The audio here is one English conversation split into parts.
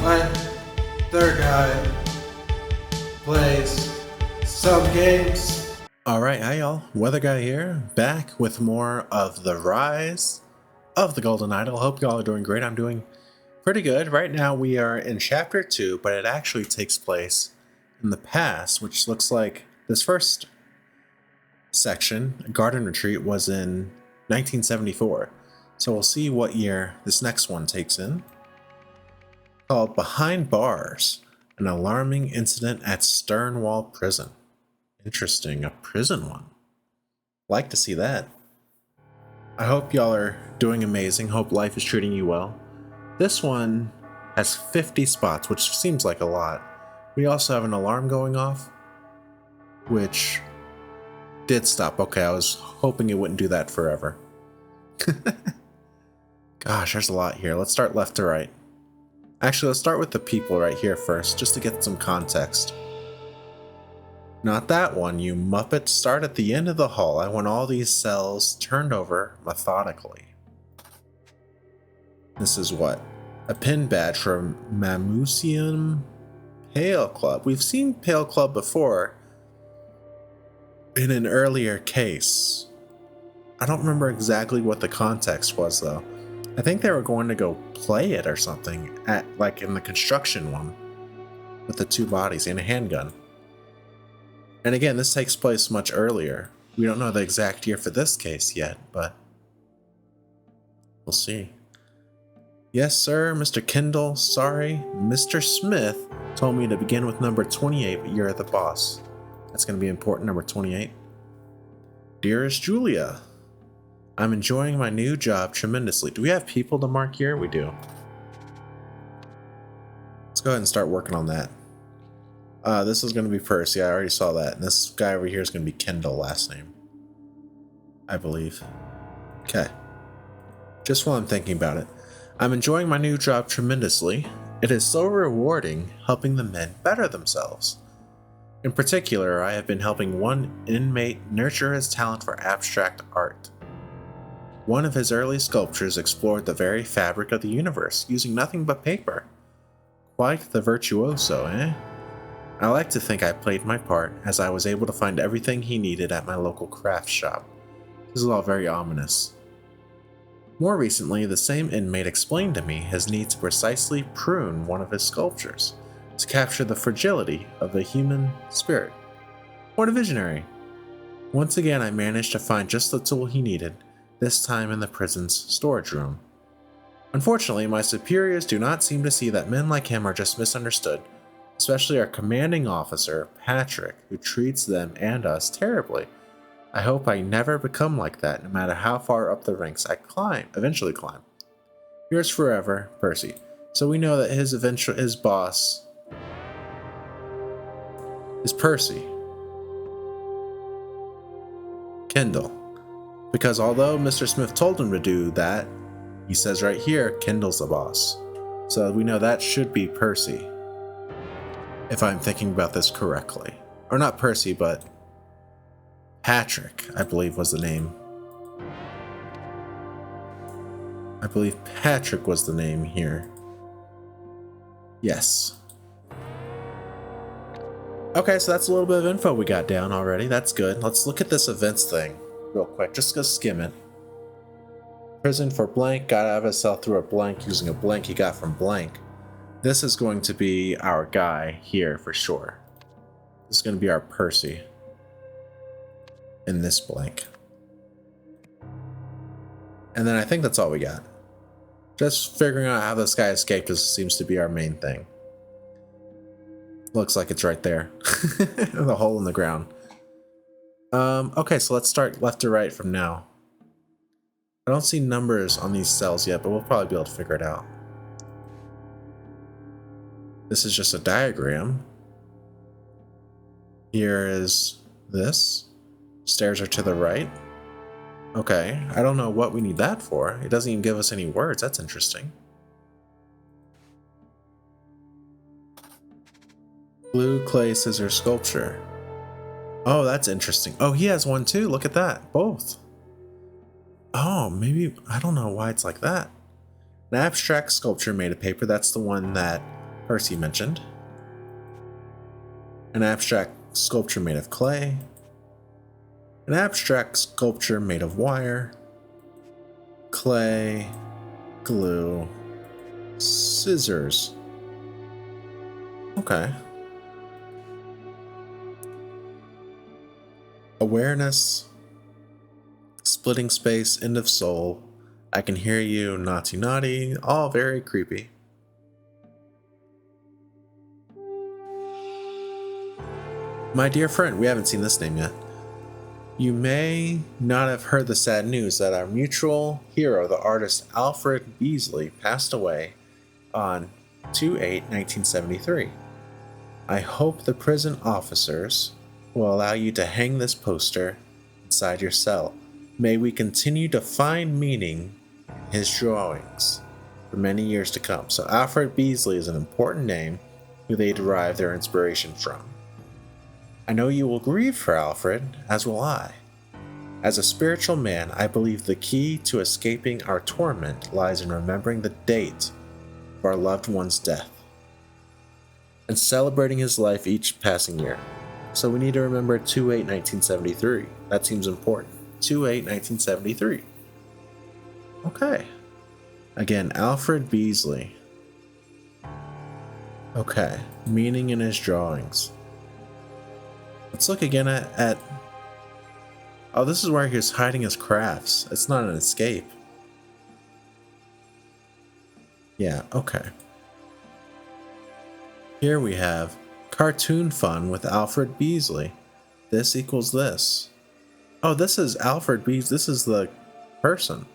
when their guy plays some games. Alright, hi y'all, Weather Guy here, back with more of the Rise of the Golden Idol. Hope y'all are doing great. I'm doing pretty good. Right now we are in chapter 2, but it actually takes place in the past, which looks like this first section, Garden Retreat, was in 1974. So we'll see what year this next one takes in. Called Behind Bars, an alarming incident at Sternwall Prison. Interesting, a prison one. Like to see that. I hope y'all are doing amazing. Hope life is treating you well. This one has 50 spots, which seems like a lot. We also have an alarm going off, which did stop. Okay, I was hoping it wouldn't do that forever. Gosh, there's a lot here. Let's start left to right. Actually, let's start with the people right here first, just to get some context. Not that one, you muppet. Start at the end of the hall. I want all these cells turned over methodically. This is what? A pin badge from Mamusium Pale Club. We've seen Pale Club before in an earlier case. I don't remember exactly what the context was, though. I think they were going to go play it or something, at like in the construction one, with the two bodies and a handgun. And again, this takes place much earlier. We don't know the exact year for this case yet, but we'll see. Yes, sir, Mr. Kendall. Sorry, Mr. Smith told me to begin with number 28, but you're the boss. That's going to be important, number 28. Dearest Julia, I'm enjoying my new job tremendously. Do we have people to mark here? We do. Let's go ahead and start working on that. This is going to be Percy. I already saw that. And this guy over here is going to be Kendall, last name, I believe. Okay. Just while I'm thinking about it. I'm enjoying my new job tremendously. It is so rewarding helping the men better themselves. In particular, I have been helping one inmate nurture his talent for abstract art. One of his early sculptures explored the very fabric of the universe, using nothing but paper. Quite the virtuoso, eh? I like to think I played my part, as I was able to find everything he needed at my local craft shop. This is all very ominous. More recently, the same inmate explained to me his need to precisely prune one of his sculptures, to capture the fragility of the human spirit. What a visionary! Once again, I managed to find just the tool he needed, this time in the prison's storage room. Unfortunately, my superiors do not seem to see that men like him are just misunderstood, especially our commanding officer, Patrick, who treats them and us terribly. I hope I never become like that, no matter how far up the ranks I eventually climb. Yours forever, Percy. So we know that his boss is Percy. Kendall. Because although Mr. Smith told him to do that, he says right here, Kendall's the boss. So we know that should be Percy. If I'm thinking about this correctly. Or not Percy, but Patrick, I believe was the name. I believe Patrick was the name here. Yes. Okay, so that's a little bit of info we got down already. That's good. Let's look at this events thing real quick. Just go skim it. Prison for blank. Got out of his cell through a blank using a blank he got from blank. This is going to be our guy here for sure. This is going to be our Percy. In this blank. And then I think that's all we got. Just figuring out how this guy escaped seems to be our main thing. Looks like it's right there. The hole in the ground. Okay, so let's start left to right from now. I don't see numbers on these cells yet, but we'll probably be able to figure it out. This is just a diagram. Here is this. Stairs are to the right. Okay, I don't know what we need that for. It doesn't even give us any words. That's interesting. Blue clay scissors sculpture. Oh, that's interesting. Oh, he has one too. Look at that. Both. Oh, maybe, I don't know why it's like that. An abstract sculpture made of paper. That's the one that Percy mentioned. An abstract sculpture made of clay. An abstract sculpture made of wire. Clay. Glue. Scissors. Okay. Awareness. Splitting space. End of soul. I can hear you. Naughty naughty. All very creepy. My dear friend, we haven't seen this name yet. You may not have heard the sad news that our mutual hero, the artist Alfred Beasley, passed away on 2/8/1973. I hope the prison officers will allow you to hang this poster inside your cell. May we continue to find meaning in his drawings for many years to come. So Alfred Beasley is an important name who they derive their inspiration from. I know you will grieve for Alfred, as will I. As a spiritual man, I believe the key to escaping our torment lies in remembering the date of our loved one's death and celebrating his life each passing year. So we need to remember 2/8/1973. That seems important. 2/8/1973. Okay. Again, Alfred Beasley. Okay. Meaning in his drawings. Let's look again at... Oh, this is where he was hiding his crafts. It's not an escape. Yeah, okay. Here we have cartoon fun with Alfred Beasley. This equals this. Oh, this is Alfred Beasley. This is the person.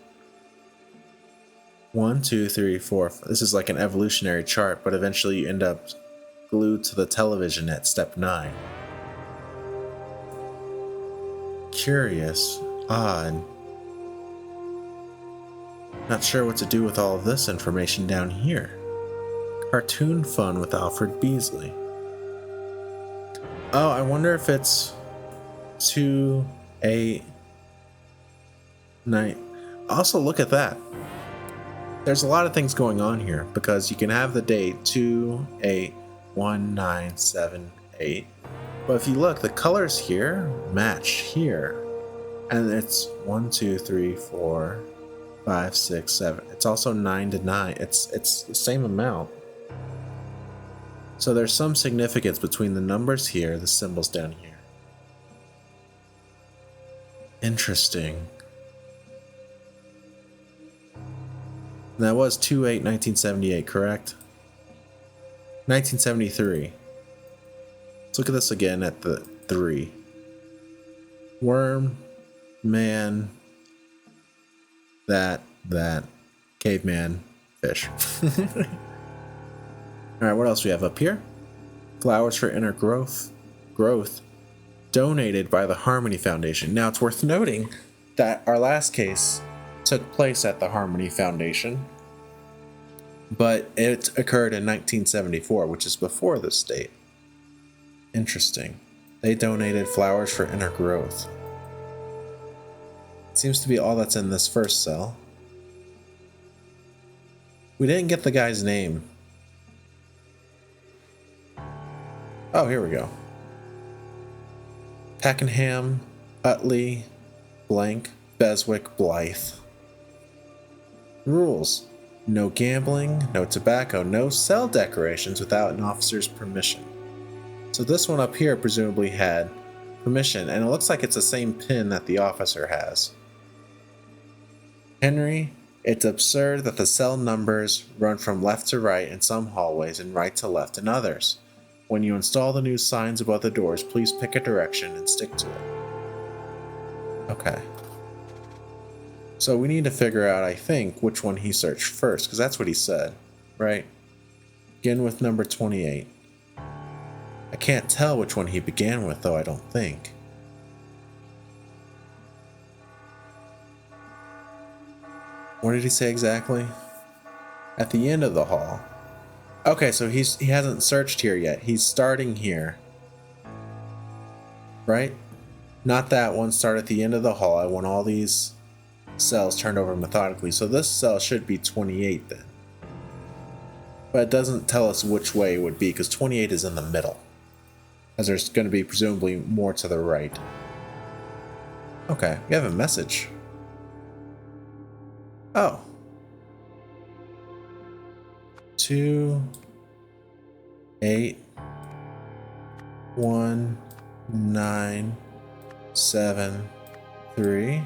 1, 2, 3, 4. This is like an evolutionary chart, but eventually you end up glued to the television at step 9. Curious, odd. Not sure what to do with all of this information down here. Cartoon fun with Alfred Beasley. Oh, I wonder if it's 2/8/9. Also, look at that. There's a lot of things going on here because you can have the date 2/8/1978. But if you look, the colors here match here. And it's 1, 2, 3, 4, 5, 6, 7. It's also 9 to 9. It's the same amount. So there's some significance between the numbers here, the symbols down here. Interesting. That was 2/8/1978, correct? 1973. Let's look at this again at the 3. Worm, man, that, caveman, fish. Alright, what else do we have up here? Flowers for inner growth, donated by the Harmony Foundation. Now, it's worth noting that our last case took place at the Harmony Foundation, but it occurred in 1974, which is before this date. Interesting. They donated flowers for inner growth. Seems to be all that's in this first cell. We didn't get the guy's name. Oh, here we go. Pakenham, Utley, blank, Beswick, Blythe. Rules. No gambling, no tobacco, no cell decorations without an officer's permission. So this one up here presumably had permission, and it looks like it's the same pin that the officer has. Henry, it's absurd that the cell numbers run from left to right in some hallways and right to left in others. When you install the new signs above the doors, please pick a direction and stick to it. Okay. So we need to figure out, I think, which one he searched first, because that's what he said, right? Begin with number 28. I can't tell which one he began with, though, I don't think. What did he say exactly? At the end of the hall. Okay, so he hasn't searched here yet. He's starting here. Right? Not that one. Start at the end of the hall. I want all these cells turned over methodically. So this cell should be 28 then. But it doesn't tell us which way it would be, because 28 is in the middle. As there's going to be presumably more to the right. Okay, we have a message. Oh. 2, 8, 1, 9, 7, 3.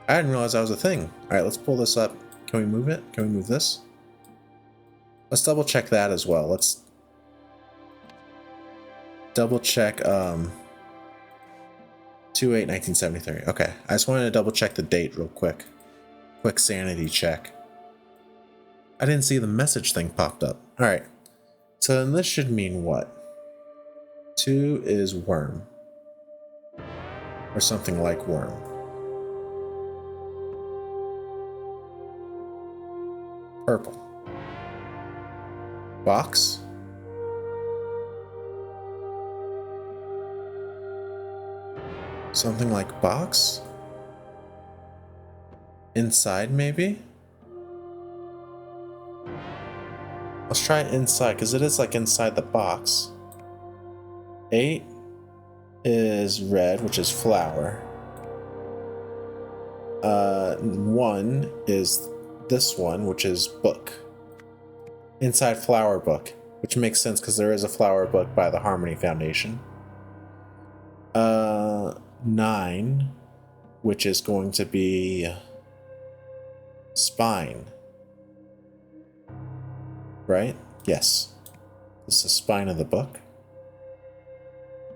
I didn't realize that was a thing. Alright, let's pull this up. Can we move it? Can we move this? Let's double check that as well. Let's double check 2/8/1973. Okay, I just wanted to double check the date real quick. Quick sanity check. I didn't see the message thing popped up. Alright, so then this should mean what? 2 is worm. Or something like worm. Purple. Box. Something like box? Inside, maybe? Let's try inside, because it is like inside the box. 8 is red, which is flower. 1 is this one, which is book. Inside flower book, which makes sense because there is a flower book by the Harmony Foundation. 9, which is going to be spine. Right? Yes. This is the spine of the book.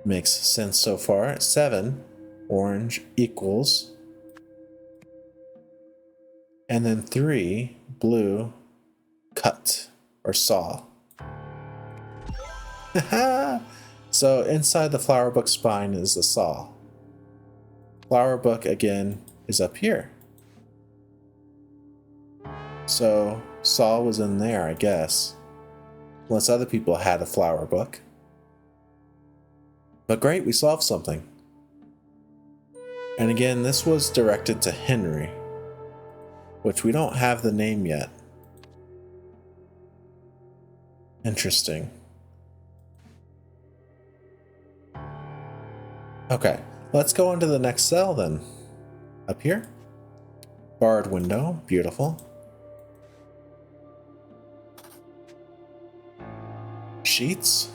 Makes sense so far. 7, orange, equals. And then 3, blue, cut or saw. So inside the flower book spine is the saw. Flower book again is up here. So saw was in there, I guess. Unless other people had a flower book. But great, we solved something. And again, this was directed to Henry, which we don't have the name yet. Interesting. Okay, let's go on to the next cell then. Up here. Barred window, beautiful. Sheets.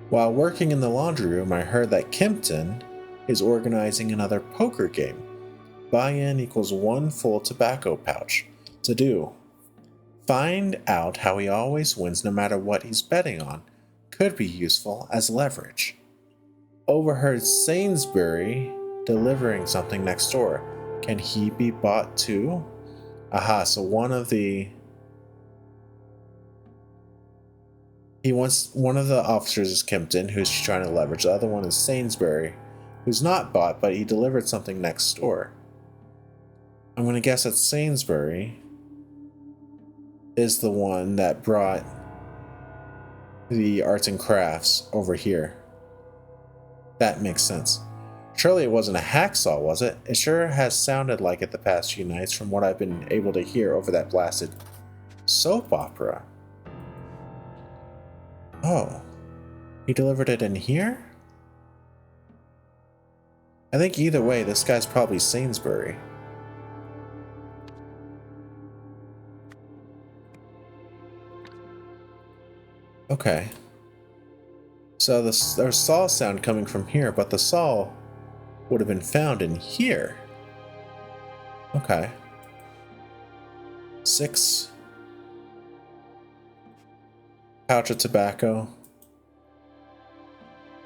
While working in the laundry room, I heard that Kimpton is organizing another poker game. Buy-in equals 1 full tobacco pouch. To do. Find out how he always wins no matter what he's betting on. Could be useful as leverage. Overheard Sainsbury delivering something next door. Can he be bought too? Aha, so one of the officers is Kimpton, who's trying to leverage. The other one is Sainsbury, who's not bought, but he delivered something next door. I'm going to guess that Sainsbury is the one that brought the arts and crafts over here. That makes sense. Surely it wasn't a hacksaw, was it? It sure has sounded like it the past few nights from what I've been able to hear over that blasted soap opera. Oh, he delivered it in here? I think either way, this guy's probably Sainsbury. Okay. So there's saw sound coming from here, but the saw would have been found in here. Okay. 6. Pouch of tobacco.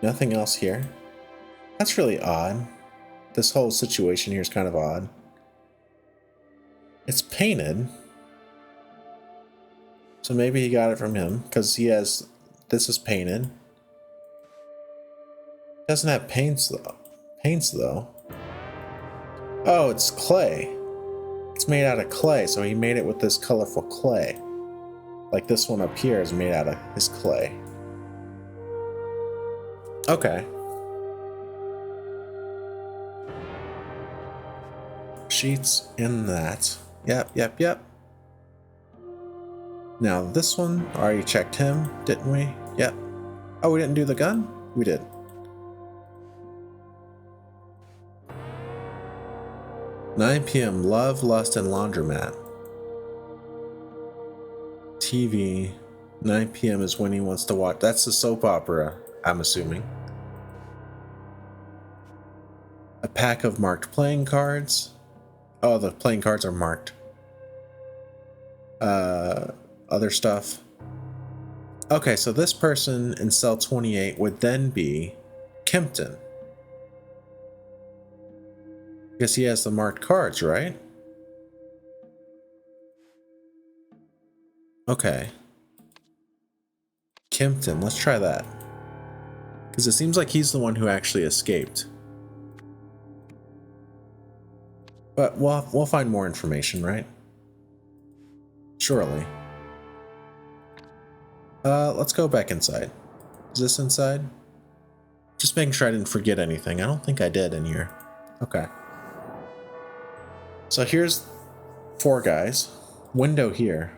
Nothing else here. That's really odd. This whole situation here is kind of odd. It's painted. So maybe he got it from him, because he has... This is painted. Doesn't have paints though. Oh, it's clay. It's made out of clay, so he made it with this colorful clay. Like this one up here is made out of his clay. Okay. Sheets in that. Yep. Now this one, already checked him, didn't we? Yep. Oh, we didn't do the gun? We did. "9 p.m. Love, Lust, and Laundromat." TV. 9 p.m. is when he wants to watch. That's the soap opera, I'm assuming. A pack of marked playing cards. Oh, the playing cards are marked. Other stuff. Okay, so this person in cell 28 would then be Kempton. Because he has the marked cards, right? Okay. Kempton, let's try that. Because it seems like he's the one who actually escaped. But we'll find more information, right? Surely. Let's go back inside. Is this inside? Just making sure I didn't forget anything. I don't think I did in here. Okay. So here's 4 guys. Window here.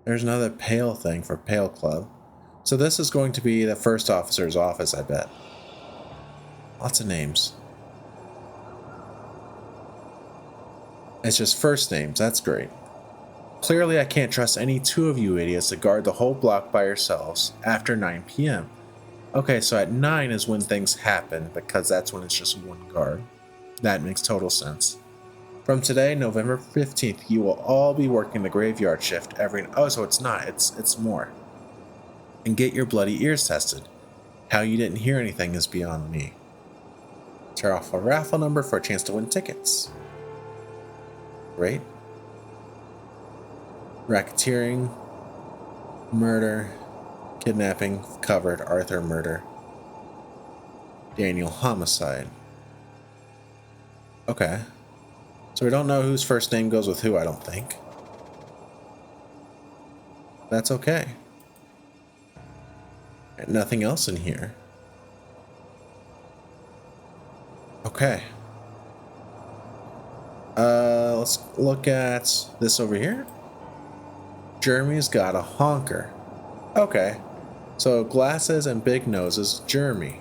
There's another pale thing for Pale Club. So this is going to be the first officer's office, I bet. Lots of names. It's just first names. That's great. Clearly, I can't trust any 2 of you idiots to guard the whole block by yourselves after 9 p.m. Okay, so at 9 is when things happen, because that's when it's just 1 guard. That makes total sense. From today, November 15th, you will all be working the graveyard shift every... Oh, so it's not. It's more. And get your bloody ears tested. How you didn't hear anything is beyond me. Tear off a raffle number for a chance to win tickets. Great. Racketeering, murder, kidnapping, covered, Arthur murder, Daniel homicide. Okay. So we don't know whose first name goes with who, I don't think. That's okay. And nothing else in here. Okay. Let's look at this over here. Jeremy's got a honker. Okay. So glasses and big noses, Jeremy.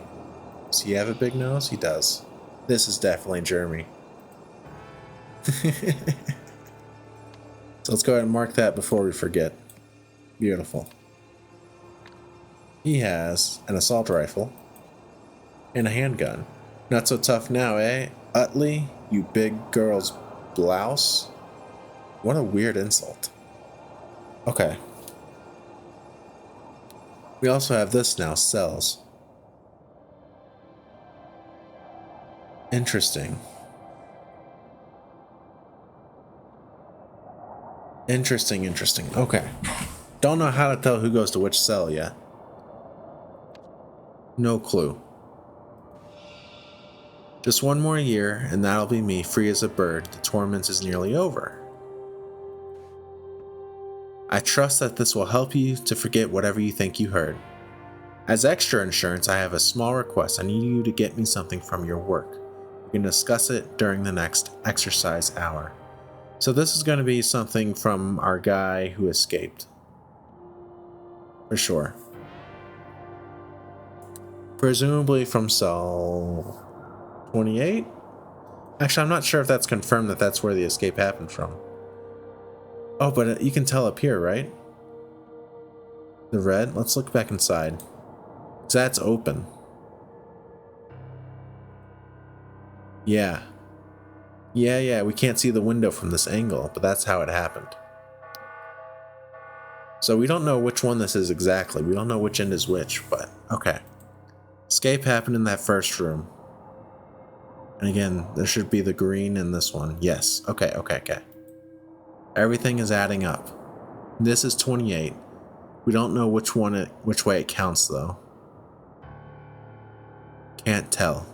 Does he have a big nose? He does. This is definitely Jeremy. So let's go ahead and mark that before we forget. Beautiful. He has an assault rifle and a handgun. Not so tough now, eh? Utley, you big girl's blouse? What a weird insult. Okay. We also have this now, cells. Interesting. Interesting. Okay. Don't know how to tell who goes to which cell yet. No clue. Just 1 more year, and that'll be me free as a bird. The torment is nearly over. I trust that this will help you to forget whatever you think you heard. As extra insurance, I have a small request. I need you to get me something from your work. We can discuss it during the next exercise hour. So this is going to be something from our guy who escaped. For sure. Presumably from cell 28? Actually, I'm not sure if that's confirmed that that's where the escape happened from. Oh, but you can tell up here, right? The red? Let's look back inside. 'Cause that's open. Yeah. Yeah, we can't see the window from this angle, but that's how it happened. So we don't know which one this is exactly. We don't know which end is which, but okay. Escape happened in that first room. And again, there should be the green in this one. Yes. Okay. Everything is adding up. This is 28. We don't know which way it counts though. Can't tell.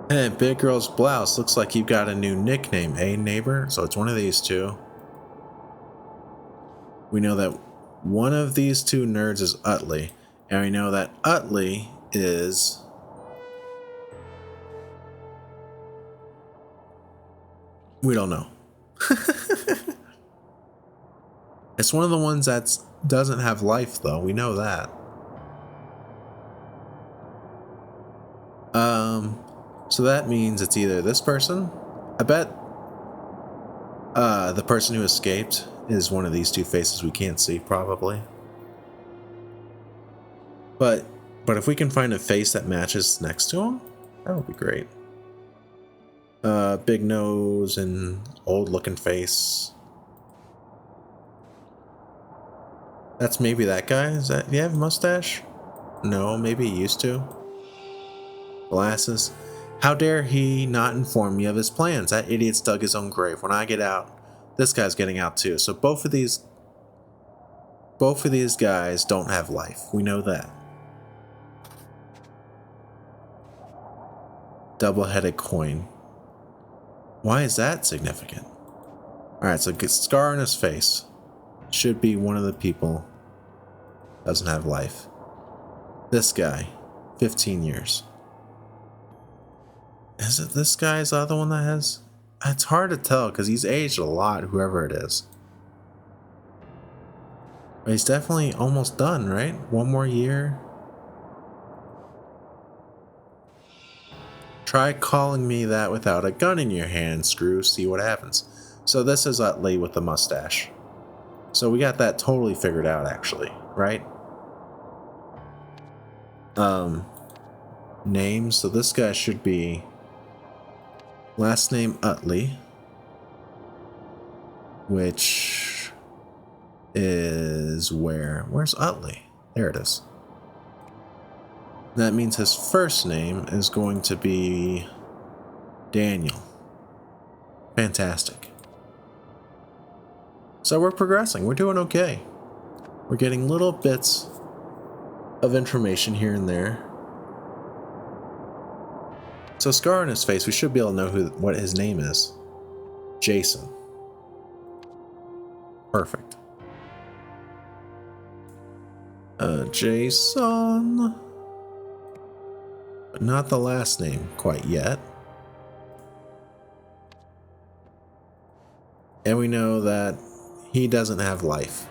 Hey, big girl's blouse. Looks like you've got a new nickname, eh, neighbor? So it's one of these 2. We know that one of these 2 nerds is Utley. And we know that Utley is... We don't know. It's one of the ones that doesn't have life, though. We know that. So that means it's either this person. I bet the person who escaped is one of these two faces we can't see, probably. But if we can find a face that matches next to him, that would be great. Big nose and old looking face. That's maybe that guy. Is that, do you have a mustache? No, maybe he used to. Glasses. How dare he not inform me of his plans? That idiot's dug his own grave. When I get out, this guy's getting out too. So both of these guys don't have life. We know that. Double-headed coin. Why is that significant? Alright, so scar on his face. Should be one of the people. Doesn't have life. This guy. 15 years. Is it this guy's the other one that has? It's hard to tell because he's aged a lot, whoever it is. But he's definitely almost done, right? One more year. Try calling me that without a gun in your hand, Screw. See what happens. So this is Utley with the mustache. So we got that totally figured out, actually, right? Names. So this guy should be last name Utley, which is where? Where's Utley? There it is. That means his first name is going to be Daniel. Fantastic. So we're progressing. We're doing okay. We're getting little bits of information here and there. So scar on his face, we should be able to know what his name is. Jason. Perfect. Jason. But not the last name quite yet. And we know that he doesn't have life.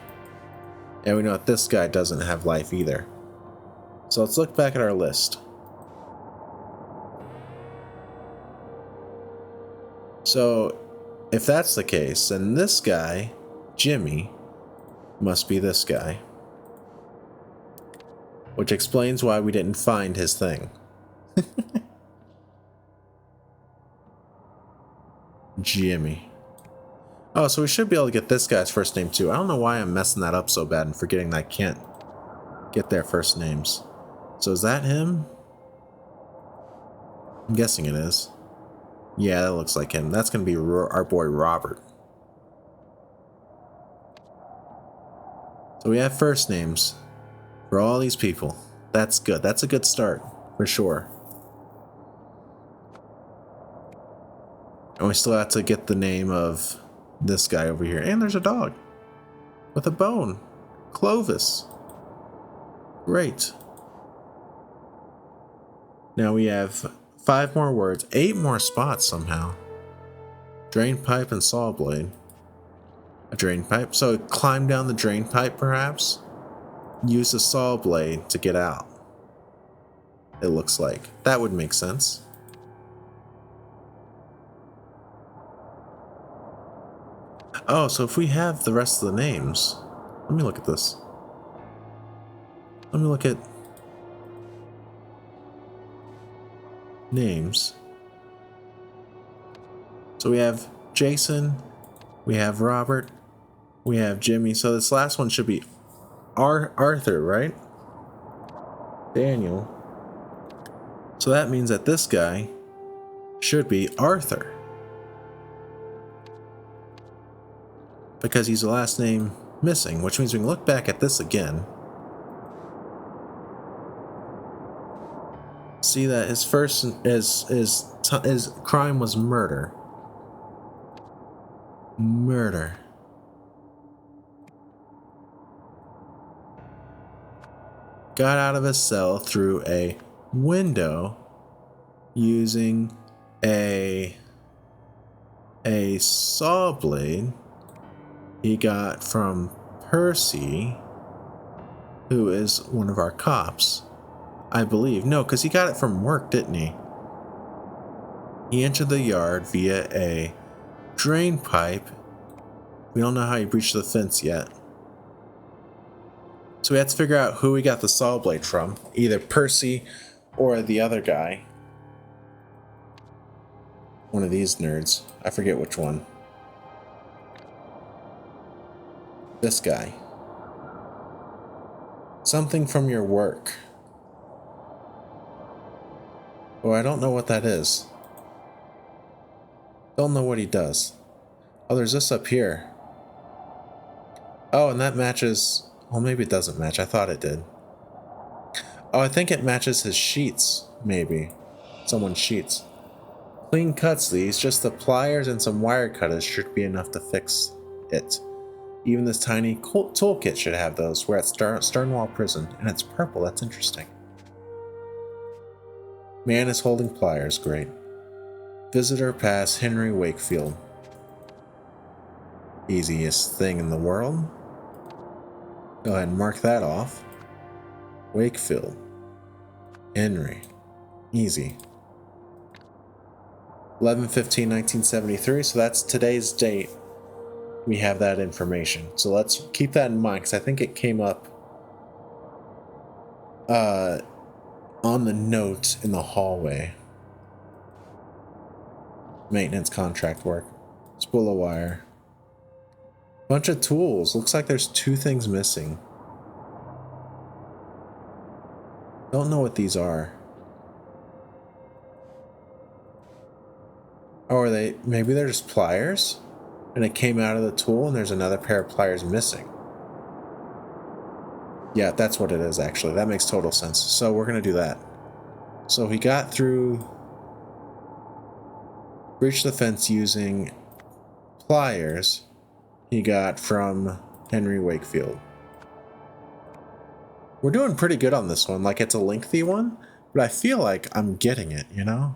And we know that this guy doesn't have life either. So let's look back at our list. So if that's the case, then this guy, Jimmy, must be this guy. Which explains why we didn't find his thing. Jimmy. Oh, so we should be able to get this guy's first name too. I don't know why I'm messing that up so bad and forgetting that I can't get their first names. So is that him? I'm guessing it is. Yeah, that looks like him. That's going to be our boy Robert. So we have first names for all these people. That's good. That's a good start, for sure. And we still have to get the name of this guy over here. And there's a dog with a bone. Clovis. Great. Now we have 5 more words, 8 more spots somehow. Drain pipe and saw blade. A drain pipe. So climb down the drain pipe perhaps. Use the saw blade to get out. It looks like. That would make sense. Oh, so if we have the rest of the names, let me look at this. Let me look at names. So we have Jason, we have Robert, we have Jimmy. So this last one should be Arthur, right? Daniel. So that means that this guy should be Arthur. Because he's the last name missing, which means we can look back at this again. See that his first his crime was murder. Murder. Got out of his cell through a window using a a saw blade he got from Percy, who is one of our cops, I believe. No, because he got it from work, didn't he? He entered the yard via a drain pipe. We don't know how he breached the fence yet. So we have to figure out who we got the saw blade from. Either Percy or the other guy. One of these nerds. I forget which one. This guy. Something from your work. Oh, I don't know what that is. Don't know what he does. Oh, there's this up here. Oh, and that matches... Well, maybe it doesn't match. I thought it did. Oh, I think it matches his sheets, maybe. Someone's sheets. Clean cuts these. Just the pliers and some wire cutters should be enough to fix it. Even this tiny toolkit should have those. We're at Sternwall Prison, and it's purple. That's interesting. Man is holding pliers. Great. Visitor pass Henry Wakefield. Easiest thing in the world. Go ahead and mark that off. Wakefield. Henry. Easy. 11/15/1973, so that's today's date. We have that information. So let's keep that in mind, because I think it came up on the note in the hallway. Maintenance contract work. Spool of wire. Bunch of tools. Looks like there's 2 things missing. Don't know what these are. Oh, are they? Maybe they're just pliers? And it came out of the tool and there's another pair of pliers missing. Yeah, that's what it is actually. That makes total sense. So we're going to do that. So he got through... breached the fence using pliers he got from Henry Wakefield. We're doing pretty good on this one. Like, it's a lengthy one, but I feel like I'm getting it, you know?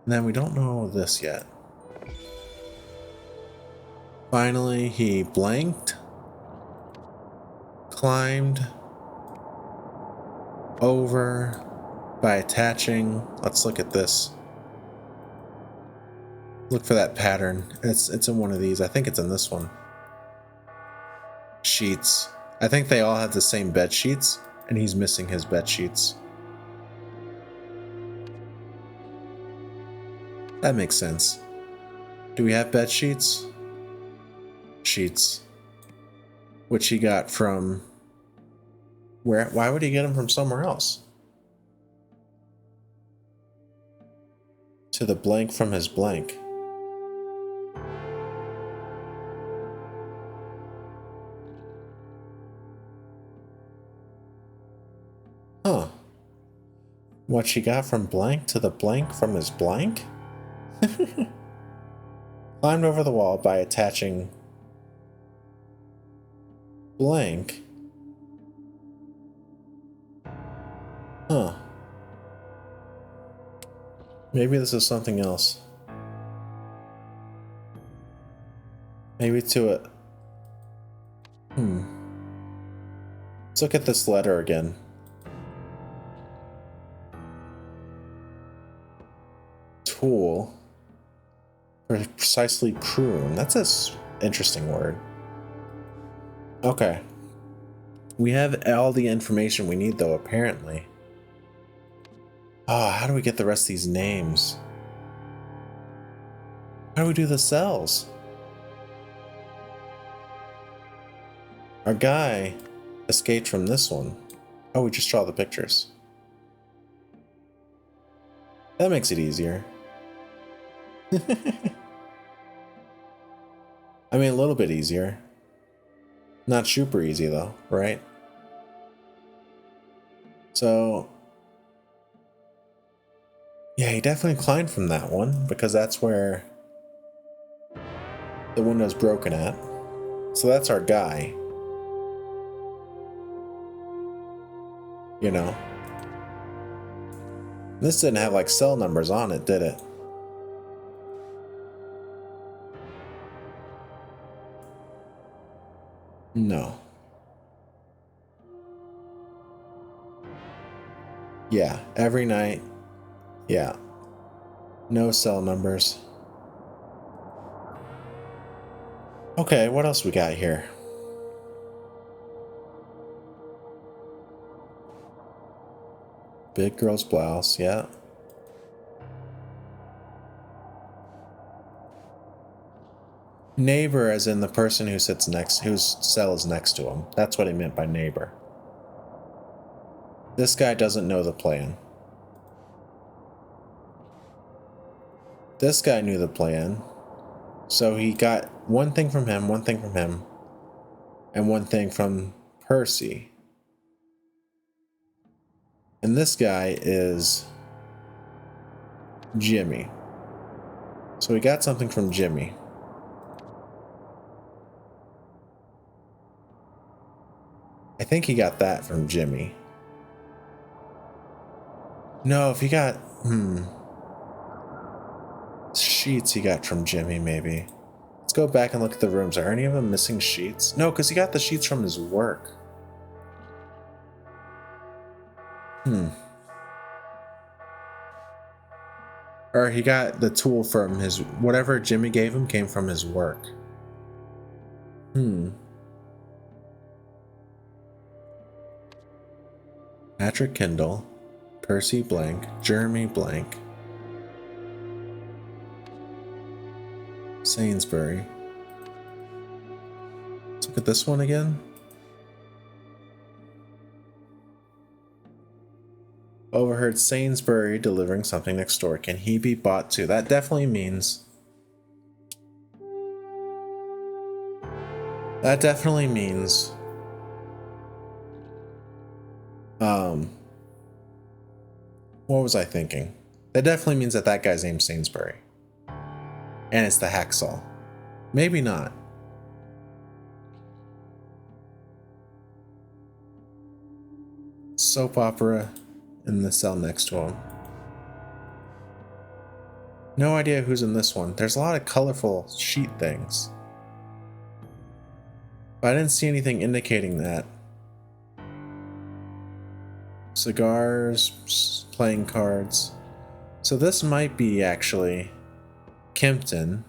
And then we don't know this yet. Finally, he blanked, climbed over by attaching. Let's look at this. Look for that pattern. It's in one of these. I think it's in this one. Sheets. I think they all have the same bed sheets, and he's missing his bed sheets. That makes sense. Do we have bed sheets? Sheets. Which he got from... where? Why would he get them from somewhere else? To the blank from his blank. Huh. What she got from blank to the blank from his blank? Climbed over the wall by attaching blank. Huh. Maybe this is something else. Maybe to it. Let's look at this letter again. Tool. Precisely prune. That's an interesting word. Okay. We have all the information we need, though, apparently. Oh, how do we get the rest of these names? How do we do the cells? Our guy escaped from this one. Oh, we just draw the pictures. That makes it easier. I mean, a little bit easier. Not super easy, though, right? So... yeah, he definitely climbed from that one, because that's where the window's broken at. So that's our guy. You know? This didn't have, like, cell numbers on it, did it? No. Yeah, every night. Yeah. No cell numbers. Okay, what else we got here? Big girl's blouse, yeah. Neighbor, as in the person who sits next, whose cell is next to him. That's what he meant by neighbor. This guy doesn't know the plan. This guy knew the plan. So he got one thing from him, and one thing from Percy. And this guy is Jimmy. So he got something from Jimmy. I think he got that from Jimmy. No, if he got, sheets he got from Jimmy, maybe. Let's go back and look at the rooms. Are any of them missing sheets? No, because he got the sheets from his work. Or he got the tool from his, whatever Jimmy gave him came from his work. Patrick Kendall, Percy blank, Jeremy blank, Sainsbury. Let's look at this one again. Overheard Sainsbury delivering something next door. Can he be bought too? That definitely means... what was I thinking? That definitely means that guy's named Sainsbury. And it's the hacksaw. Maybe not. Soap opera in the cell next to him. No idea who's in this one. There's a lot of colorful sheet things. But I didn't see anything indicating that. Cigars, playing cards. So this might be actually Kempton.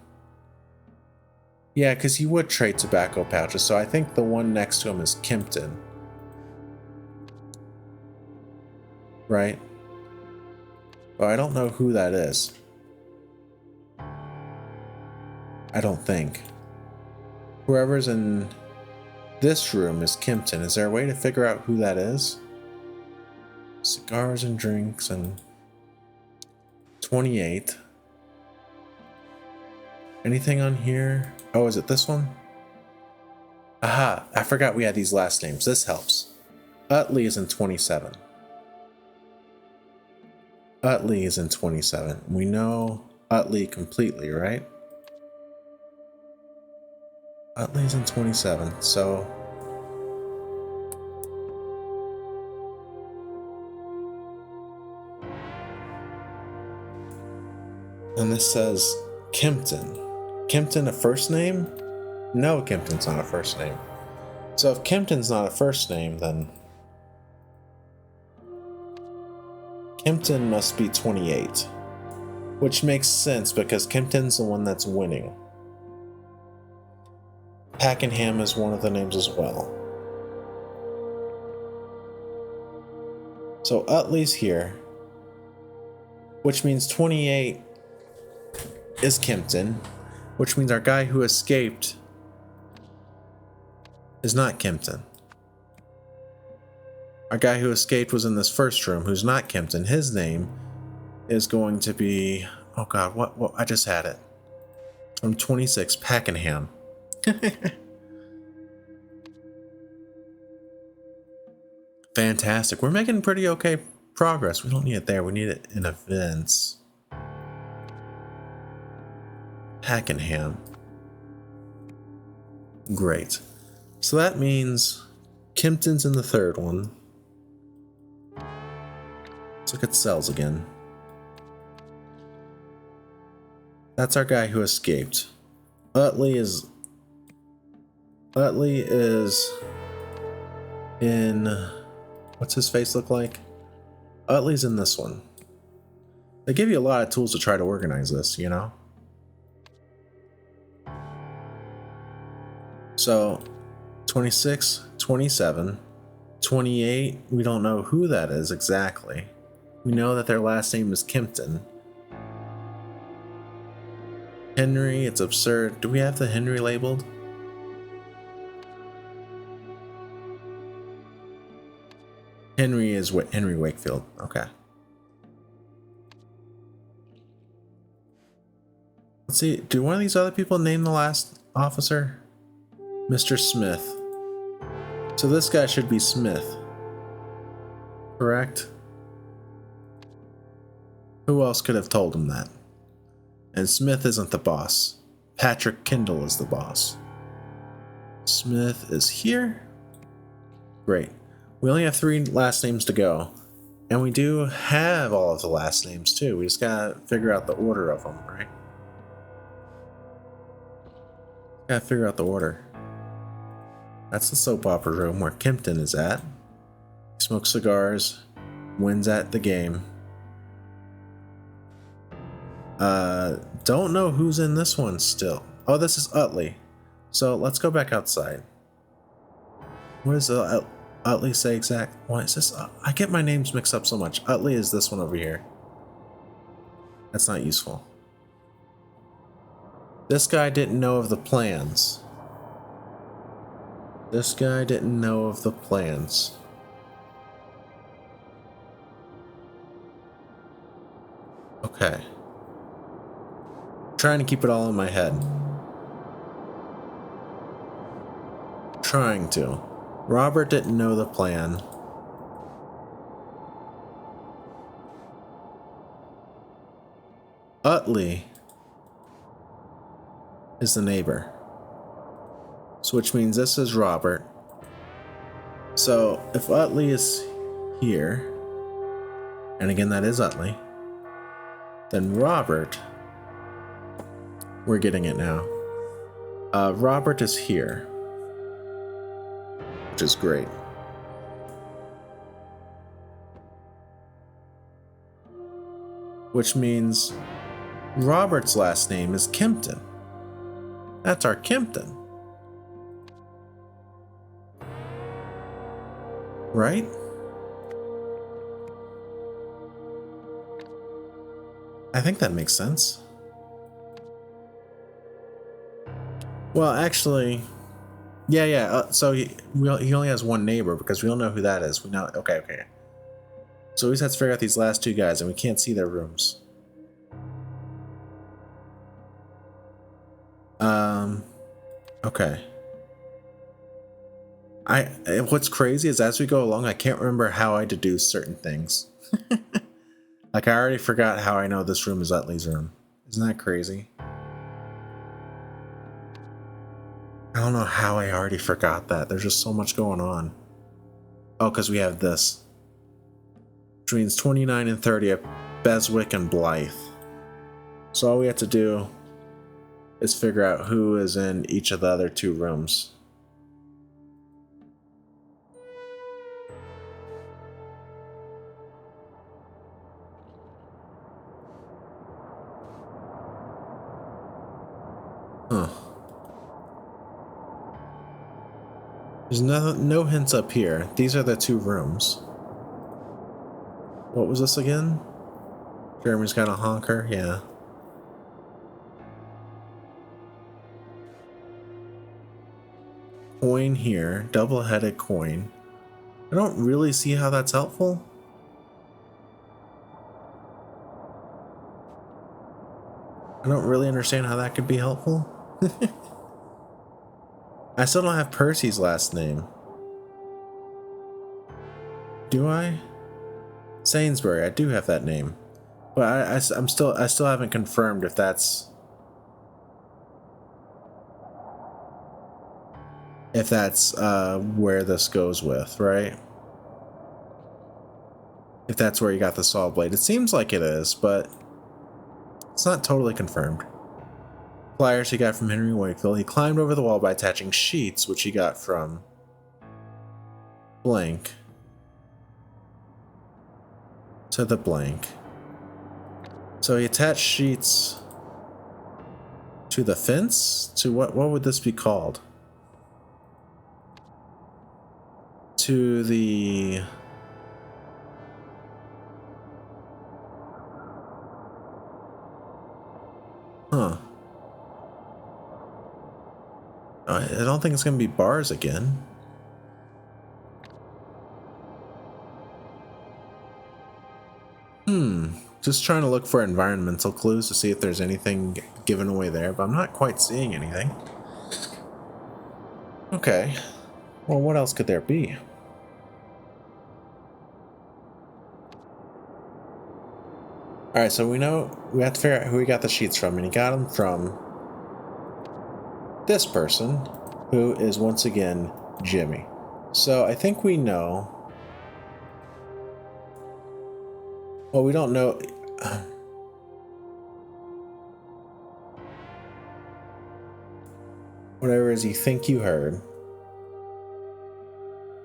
Yeah, because he would trade tobacco pouches, so I think the one next to him is Kempton. Right? But I don't know who that is. I don't think. Whoever's in this room is Kempton. Is there a way to figure out who that is? Cigars and drinks and 28. Anything on here? Oh, is it this one? Aha, I forgot we had these last names. This helps. Utley is in 27. Utley is in 27. We know Utley completely, right? Utley's in 27, so... And this says Kempton. Kempton a first name? No, Kempton's not a first name. So if Kempton's not a first name, then Kempton must be 28. Which makes sense because Kempton's the one that's winning. Pakenham is one of the names as well. So Utley's here, which means 28 is Kempton, which means our guy who escaped is not Kempton. Our guy who escaped was in this first room, who's not Kempton. His name is going to be, oh god, what I just had it. From 26, Pakenham. Fantastic. We're making pretty okay progress. We don't need it there. We need it in events. Pakenham. Great. So that means Kempton's in the third one. Let's look at cells again. That's our guy who escaped. Utley is Utley is in... What's his face look like? Utley's in this one. They give you a lot of tools to try to organize this, you know? So, 26, 27, 28, we don't know who that is exactly. We know that their last name is Kimpton. Henry, it's absurd. Do we have the Henry labeled? Henry is what Henry Wakefield. Okay. Let's see. Do one of these other people name the last officer? Mr. Smith. So this guy should be Smith. Correct? Who else could have told him that? And Smith isn't the boss. Patrick Kendall is the boss. Smith is here. Great. We only have 3 last names to go. And we do have all of the last names too. We just gotta figure out the order of them, right? Gotta figure out the order. That's the soap opera room where Kimpton is at. He smokes cigars, wins at the game. Don't know who's in this one still. Oh, this is Utley. So let's go back outside. What does Utley say exact? Why is this? I get my names mixed up so much. Utley is this one over here. That's not useful. This guy didn't know of the plans. This guy didn't know of the plans. Okay. Trying to keep it all in my head. Trying to. Robert didn't know the plan. Utley is the neighbor. So which means this is Robert. So if Utley is here, and again that is Utley, then Robert, we're getting it now. Robert is here, which is great. Which means Robert's last name is Kimpton. That's our Kimpton. Right? I think that makes sense. Well, actually, yeah. So he only has one neighbor because we don't know who that is. We know. Okay. So we just have to figure out these last 2 guys, and we can't see their rooms. Okay. What's crazy is as we go along, I can't remember how I deduce certain things. Like I already forgot how I know this room is Utley's room. Isn't that crazy? I don't know how I already forgot that. There's just so much going on. Oh, because we have this. Which means 29 and 30 at Beswick and Blythe. So all we have to do is figure out who is in each of the other 2 rooms. Huh. There's no hints up here. These are the 2 rooms. What was this again? Jeremy's got a honker? Yeah. Coin here. Double-headed coin. I don't really see how that's helpful. I don't really understand how that could be helpful. I still don't have Percy's last name. Do I? Sainsbury, I do have that name. But I still haven't confirmed if that's where this goes with, right? If that's where you got the saw blade. It seems like it is, but it's not totally confirmed. Pliers he got from Henry Wakefield. He climbed over the wall by attaching sheets, which he got from blank to the blank. So he attached sheets to the fence? To what would this be called? To the... Huh. I don't think it's going to be bars again. Just trying to look for environmental clues to see if there's anything given away there, but I'm not quite seeing anything. Okay. Well, what else could there be? Alright, so we know we have to figure out who he got the sheets from, and he got them from this person, who is once again Jimmy. So I think we know. Well, we don't know. Whatever it is you think you heard.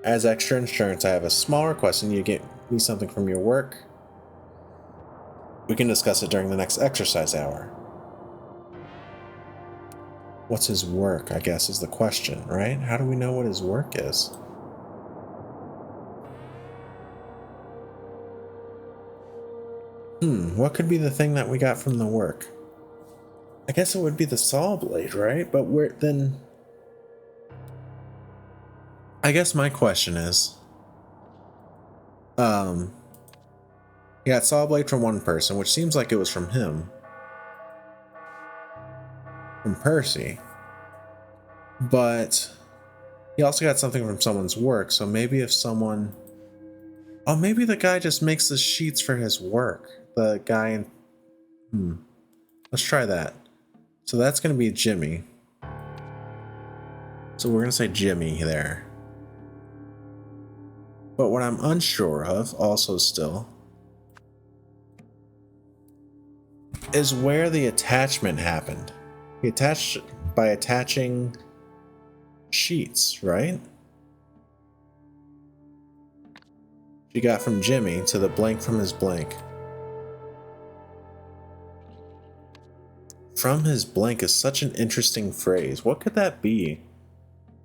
As extra insurance, I have a small request, and you get me something from your work. We can discuss it during the next exercise hour. What's his work, I guess, is the question, right? How do we know what his work is? What could be the thing that we got from the work? I guess it would be the saw blade, right? But where then... I guess my question is... You got saw blade from one person, which seems like it was from him. From Percy. But... he also got something from someone's work, so maybe if someone... Oh, maybe the guy just makes the sheets for his work. The guy in... Let's try that. So that's going to be Jimmy. So we're going to say Jimmy there. But what I'm unsure of, also still, is where the attachment happened. He attached by attaching sheets, right? She got from Jimmy to the blank from his blank. From his blank is such an interesting phrase. What could that be?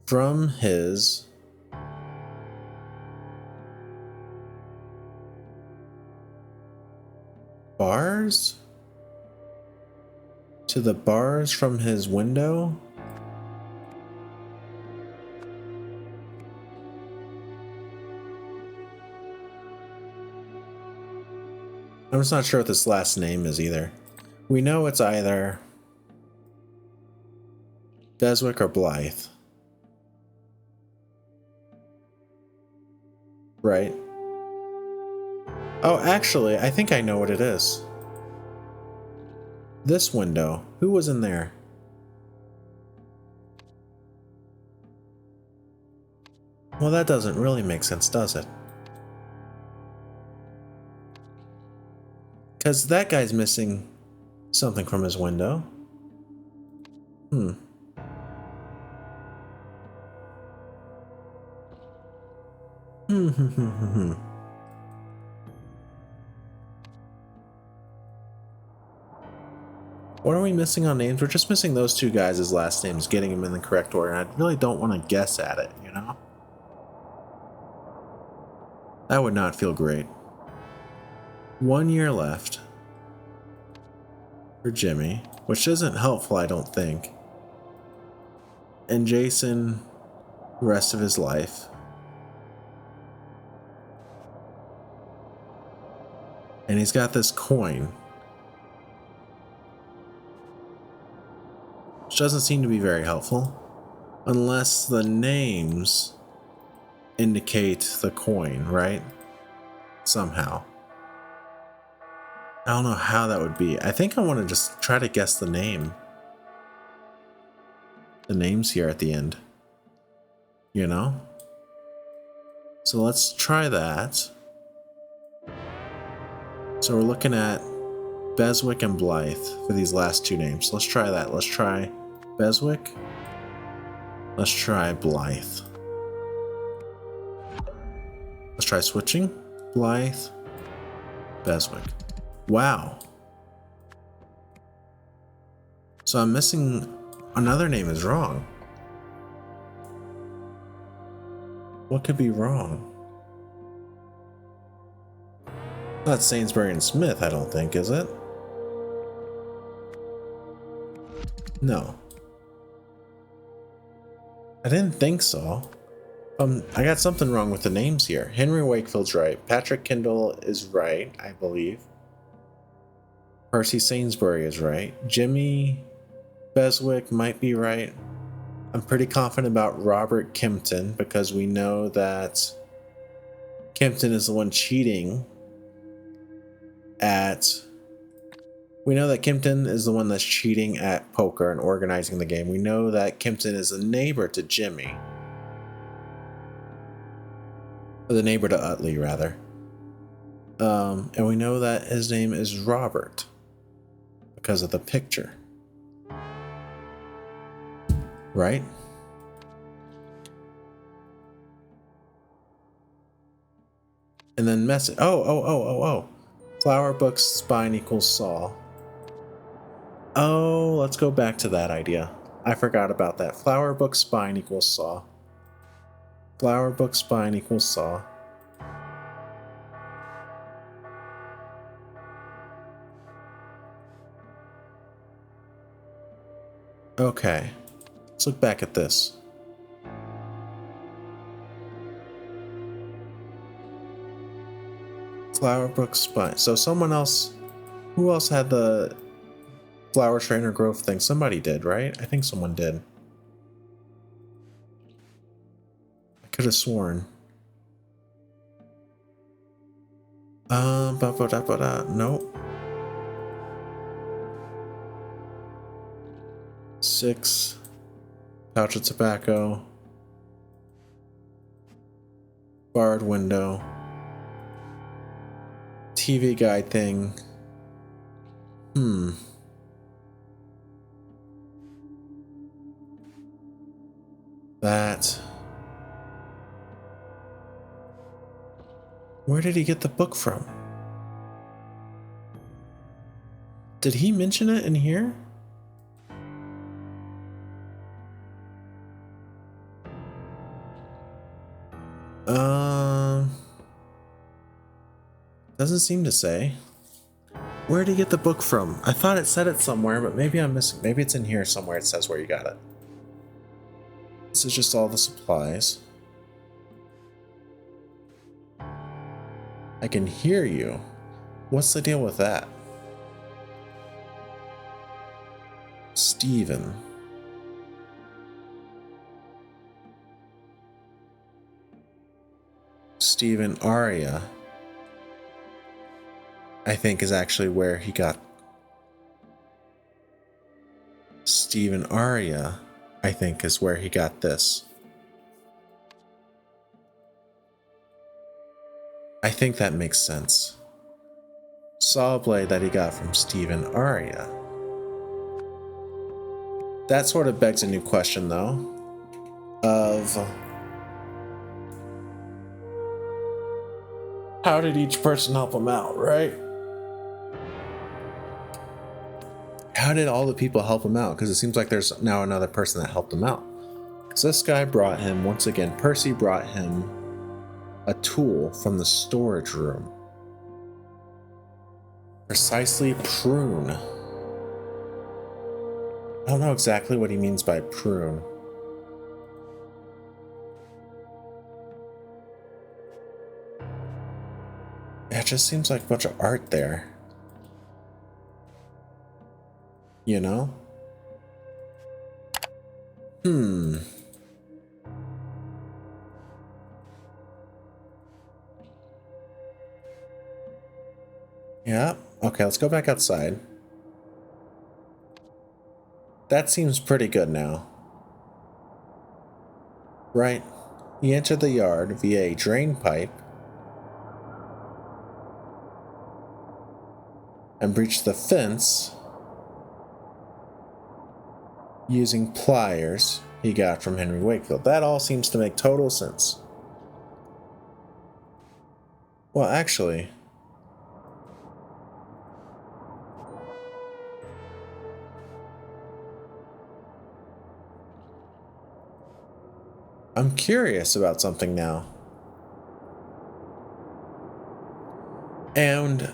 From his... bars? To the bars from his window? I'm just not sure what this last name is either. We know it's either Beswick or Blythe. Right? Oh, actually, I think I know what it is. This window. Who was in there? Well, that doesn't really make sense, does it? Because that guy's missing something from his window. What are we missing on names? We're just missing those two guys' last names, getting them in the correct order, and I really don't want to guess at it, you know? That would not feel great. 1 year left for Jimmy, which isn't helpful, I don't think. And Jason, the rest of his life. And he's got this coin, which doesn't seem to be very helpful, unless the names indicate the coin, right? Somehow. I don't know how that would be. I think I want to just try to guess the name. The name's here at the end. You know? So let's try that. So we're looking at Beswick and Blythe for these last two names. Let's try that. Let's try Beswick. Let's try Blythe. Let's try switching. Blythe, Beswick. Wow. So I'm missing another name is wrong. What could be wrong? Not Sainsbury and Smith, I don't think, is it? No. I didn't think so. I got something wrong with the names here. Henry Wakefield's right. Patrick Kendall is right, I believe. Percy Sainsbury is right. Jimmy Beswick might be right. I'm pretty confident about Robert Kempton because we know that Kempton is the one cheating at... We know that Kempton is the one that's cheating at poker and organizing the game. We know that Kempton is a neighbor to Jimmy. Or the neighbor to Utley, rather. And we know that his name is Robert because of the picture. Right? And then message. Oh. Flower book spine equals saw. Oh, let's go back to that idea. I forgot about that. Flower book spine equals saw. Flower book spine equals saw. Okay. Let's look back at this. Flower book spine. So someone else... Who else had the flower strainer growth thing? Somebody did, right? I think someone did. I could have sworn. Nope. 6. Pouch of tobacco. Barred window. TV guide thing. That. Where did he get the book from? Did he mention it in here? Doesn't seem to say. Where did he get the book from? I thought it said it somewhere, but maybe I'm missing. Maybe it's in here somewhere. It says where you got it. This is just all the supplies. I can hear you. What's the deal with that? Stephen. Stephen Aria, I think, is actually where he got. Stephen Aria, I think, is where he got this. I think that makes sense. Saw blade that he got from Stephen Aria. That sort of begs a new question, though, of how did each person help him out, right? How did all the people help him out? Because it seems like there's now another person that helped him out. Because this guy brought him, once again, Percy brought him a tool from the storage room. Precisely prune. I don't know exactly what he means by prune. Yeah, it just seems like a bunch of art there. You know? Yeah. Okay, let's go back outside. That seems pretty good now. Right. He entered the yard via a drain pipe. and breached the fence using pliers he got from Henry Wakefield. That all seems to make total sense. Well, actually, I'm curious about something now. And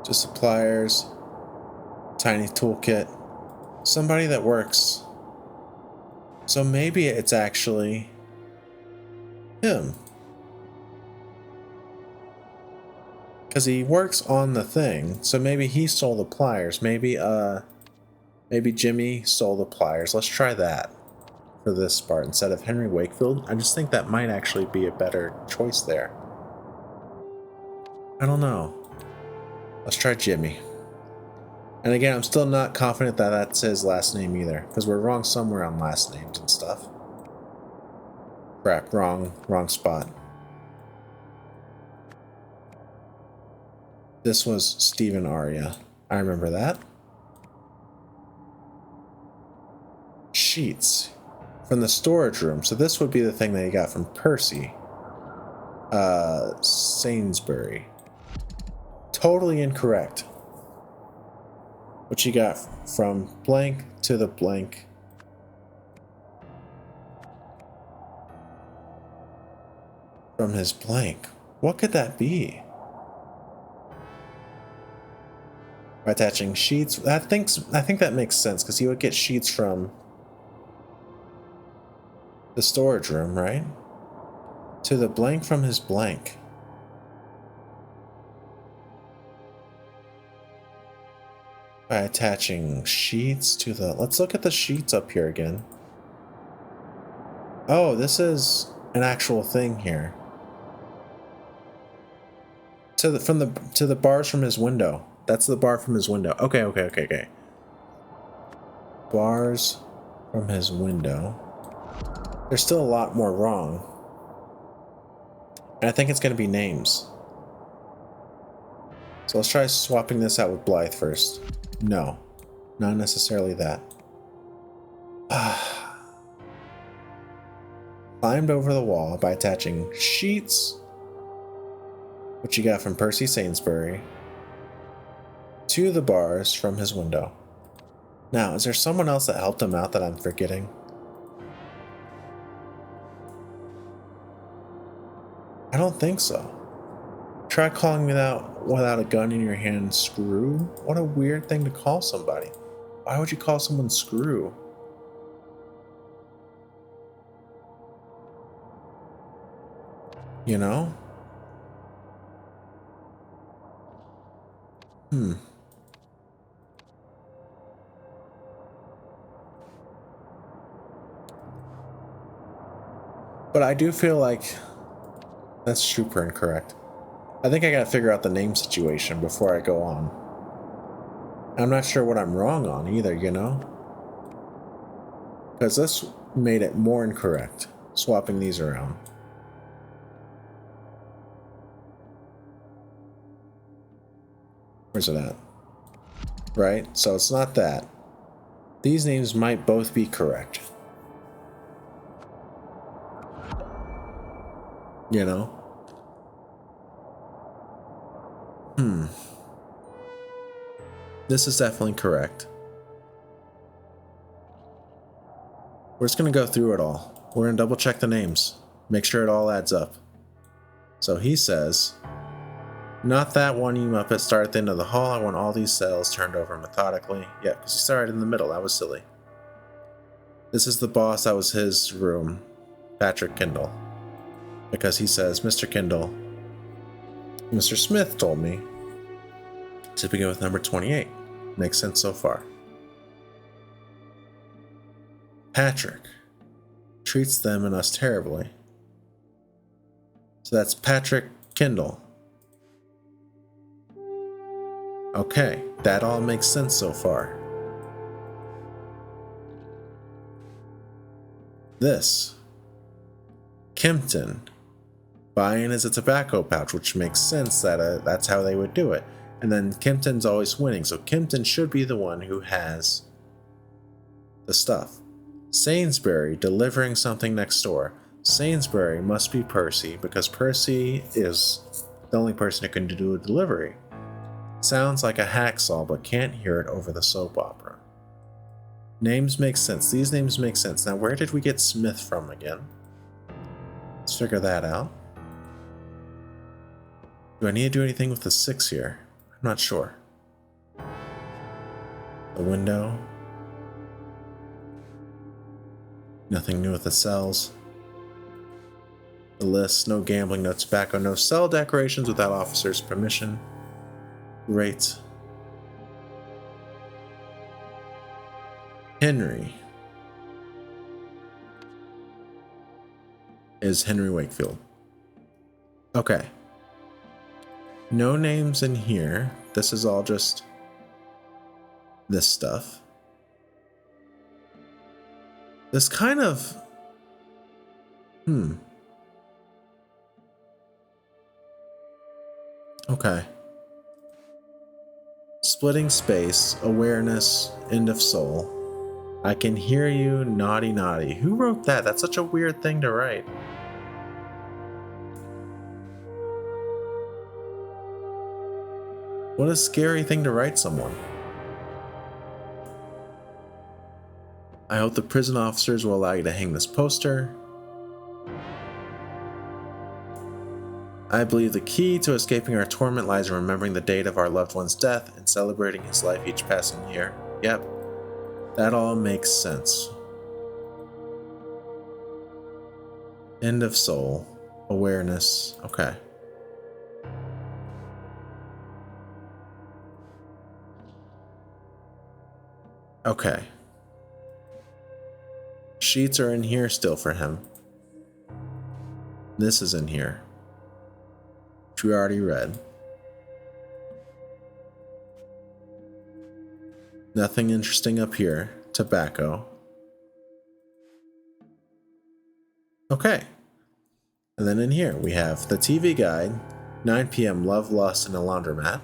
just suppliers, tiny toolkit, somebody that works. So maybe it's actually him. Because he works on the thing, so maybe he stole the pliers. Maybe Jimmy stole the pliers. Let's try that for this part instead of Henry Wakefield. I just think that might actually be a better choice there. I don't know. Let's try Jimmy. And again, I'm still not confident that that's his last name either, because we're wrong somewhere on last names and stuff. Crap, wrong spot. This was Stephen Aria. I remember that. Sheets from the storage room. So this would be the thing that he got from Percy. Sainsbury. Totally incorrect. What you got from blank to the blank. From his blank. What could that be? By attaching sheets. I think that makes sense because he would get sheets from the storage room, right? To the blank from his blank. By attaching sheets to the... Let's look at the sheets up here again. Oh, this is an actual thing here. To the bars from his window. That's the bar from his window. Okay. Bars from his window. There's still a lot more wrong. And I think it's going to be names. So let's try swapping this out with Blythe first. No, not necessarily that. Climbed over the wall by attaching sheets, which you got from Percy Sainsbury, to the bars from his window. Now, is there someone else that helped him out that I'm forgetting? I don't think so. Try calling me out without a gun in your hand, Screw? What a weird thing to call somebody. Why would you call someone Screw? You know? But I do feel like that's super incorrect. I think I gotta figure out the name situation before I go on. I'm not sure what I'm wrong on either, you know? Because this made it more incorrect, swapping these around. Where's it at? Right? So it's not that. These names might both be correct. You know? This is definitely correct. We're just going to go through it all. We're going to double check the names. Make sure it all adds up. So he says, not that one, you Muppet. Start at the end of the hall. I want all these cells turned over methodically. Yeah, because he started in the middle. That was silly. This is the boss. That was his room. Patrick Kendall. Because he says, Mr. Kendall, Mr. Smith told me to begin with number 28. Makes sense so far. Patrick treats them and us terribly. So that's Patrick Kendall. Okay, that all makes sense so far. This Kempton Buy-in is a tobacco pouch, which makes sense that that's how they would do it. And then Kimpton's always winning, so Kimpton should be the one who has the stuff. Sainsbury delivering something next door. Sainsbury must be Percy, because Percy is the only person who can do a delivery. Sounds like a hacksaw, but can't hear it over the soap opera. Names make sense. These names make sense. Now, where did we get Smith from again? Let's figure that out. Do I need to do anything with the 6 here? I'm not sure. The window. Nothing new with the cells. The list. No gambling, no tobacco, no cell decorations without officer's permission. Great. Henry is Henry Wakefield. Okay. No names in here. This is all just this stuff. This kind of... Okay. Splitting space, awareness, end of soul. I can hear you, naughty naughty. Who wrote that? That's such a weird thing to write. What a scary thing to write someone. I hope the prison officers will allow you to hang this poster. I believe the key to escaping our torment lies in remembering the date of our loved one's death and celebrating his life each passing year. Yep, that all makes sense. End of soul. Awareness. Okay. Okay. Sheets are in here still for him. This is in here, which we already read. Nothing interesting up here. Tobacco. Okay. And then in here we have the TV guide, 9 p.m. Love, Lust, and a Laundromat.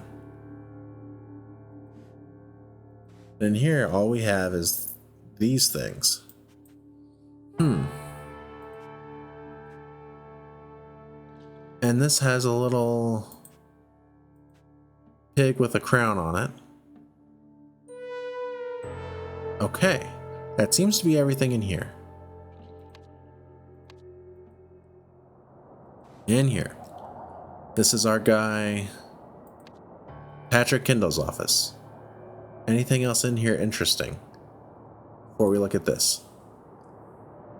And in here all we have is these things. And this has a little pig with a crown on it. Okay, that seems to be everything in here. In here. This is our guy, Patrick Kendall's office. Anything else in here interesting before we look at this?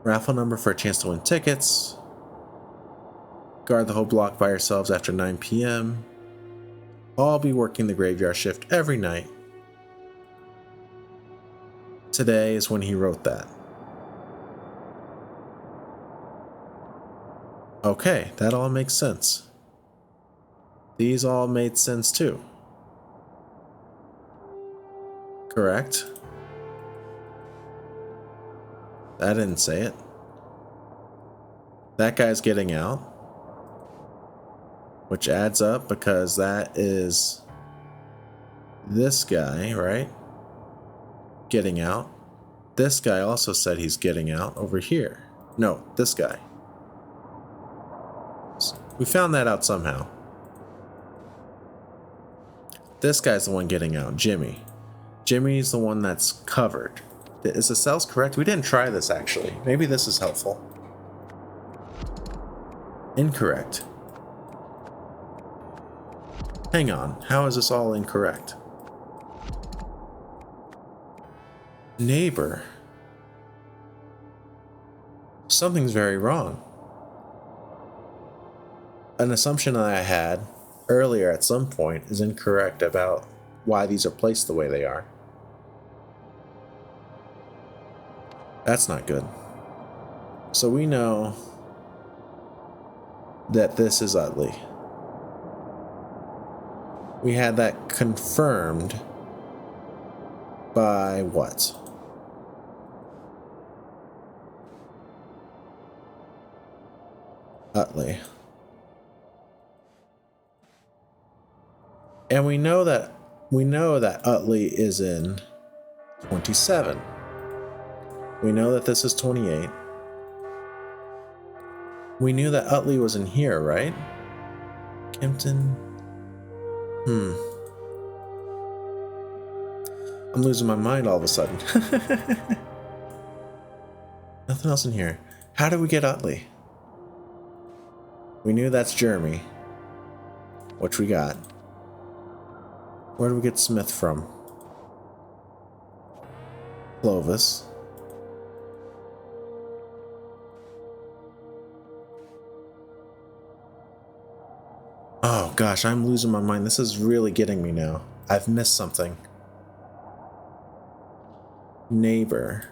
Raffle number for a chance to win tickets. Guard the whole block by yourselves after 9 p.m. I'll be working the graveyard shift every night. Today is when he wrote that. Okay, that all makes sense. These all made sense too. Correct. I didn't say it. That guy's getting out, which adds up because that is this guy, right? Getting out. This guy also said he's getting out over here. No, this guy. We found that out somehow. This guy's the one getting out, Jimmy. Jimmy's the one that's covered. Is the cells correct? We didn't try this actually. Maybe this is helpful. Incorrect. Hang on, how is this all incorrect? Neighbor. Something's very wrong. An assumption that I had earlier at some point is incorrect about why these are placed the way they are. That's not good. So we know that this is Utley. We had that confirmed by what? Utley. And we know that Utley is in 27. We know that this is 28. We knew that Utley was in here, right? Kempton. I'm losing my mind all of a sudden. Nothing else in here. How did we get Utley? We knew that's Jeremy, which we got. Where did we get Smith from? Clovis. Oh gosh, I'm losing my mind. This is really getting me now. I've missed something. Neighbor.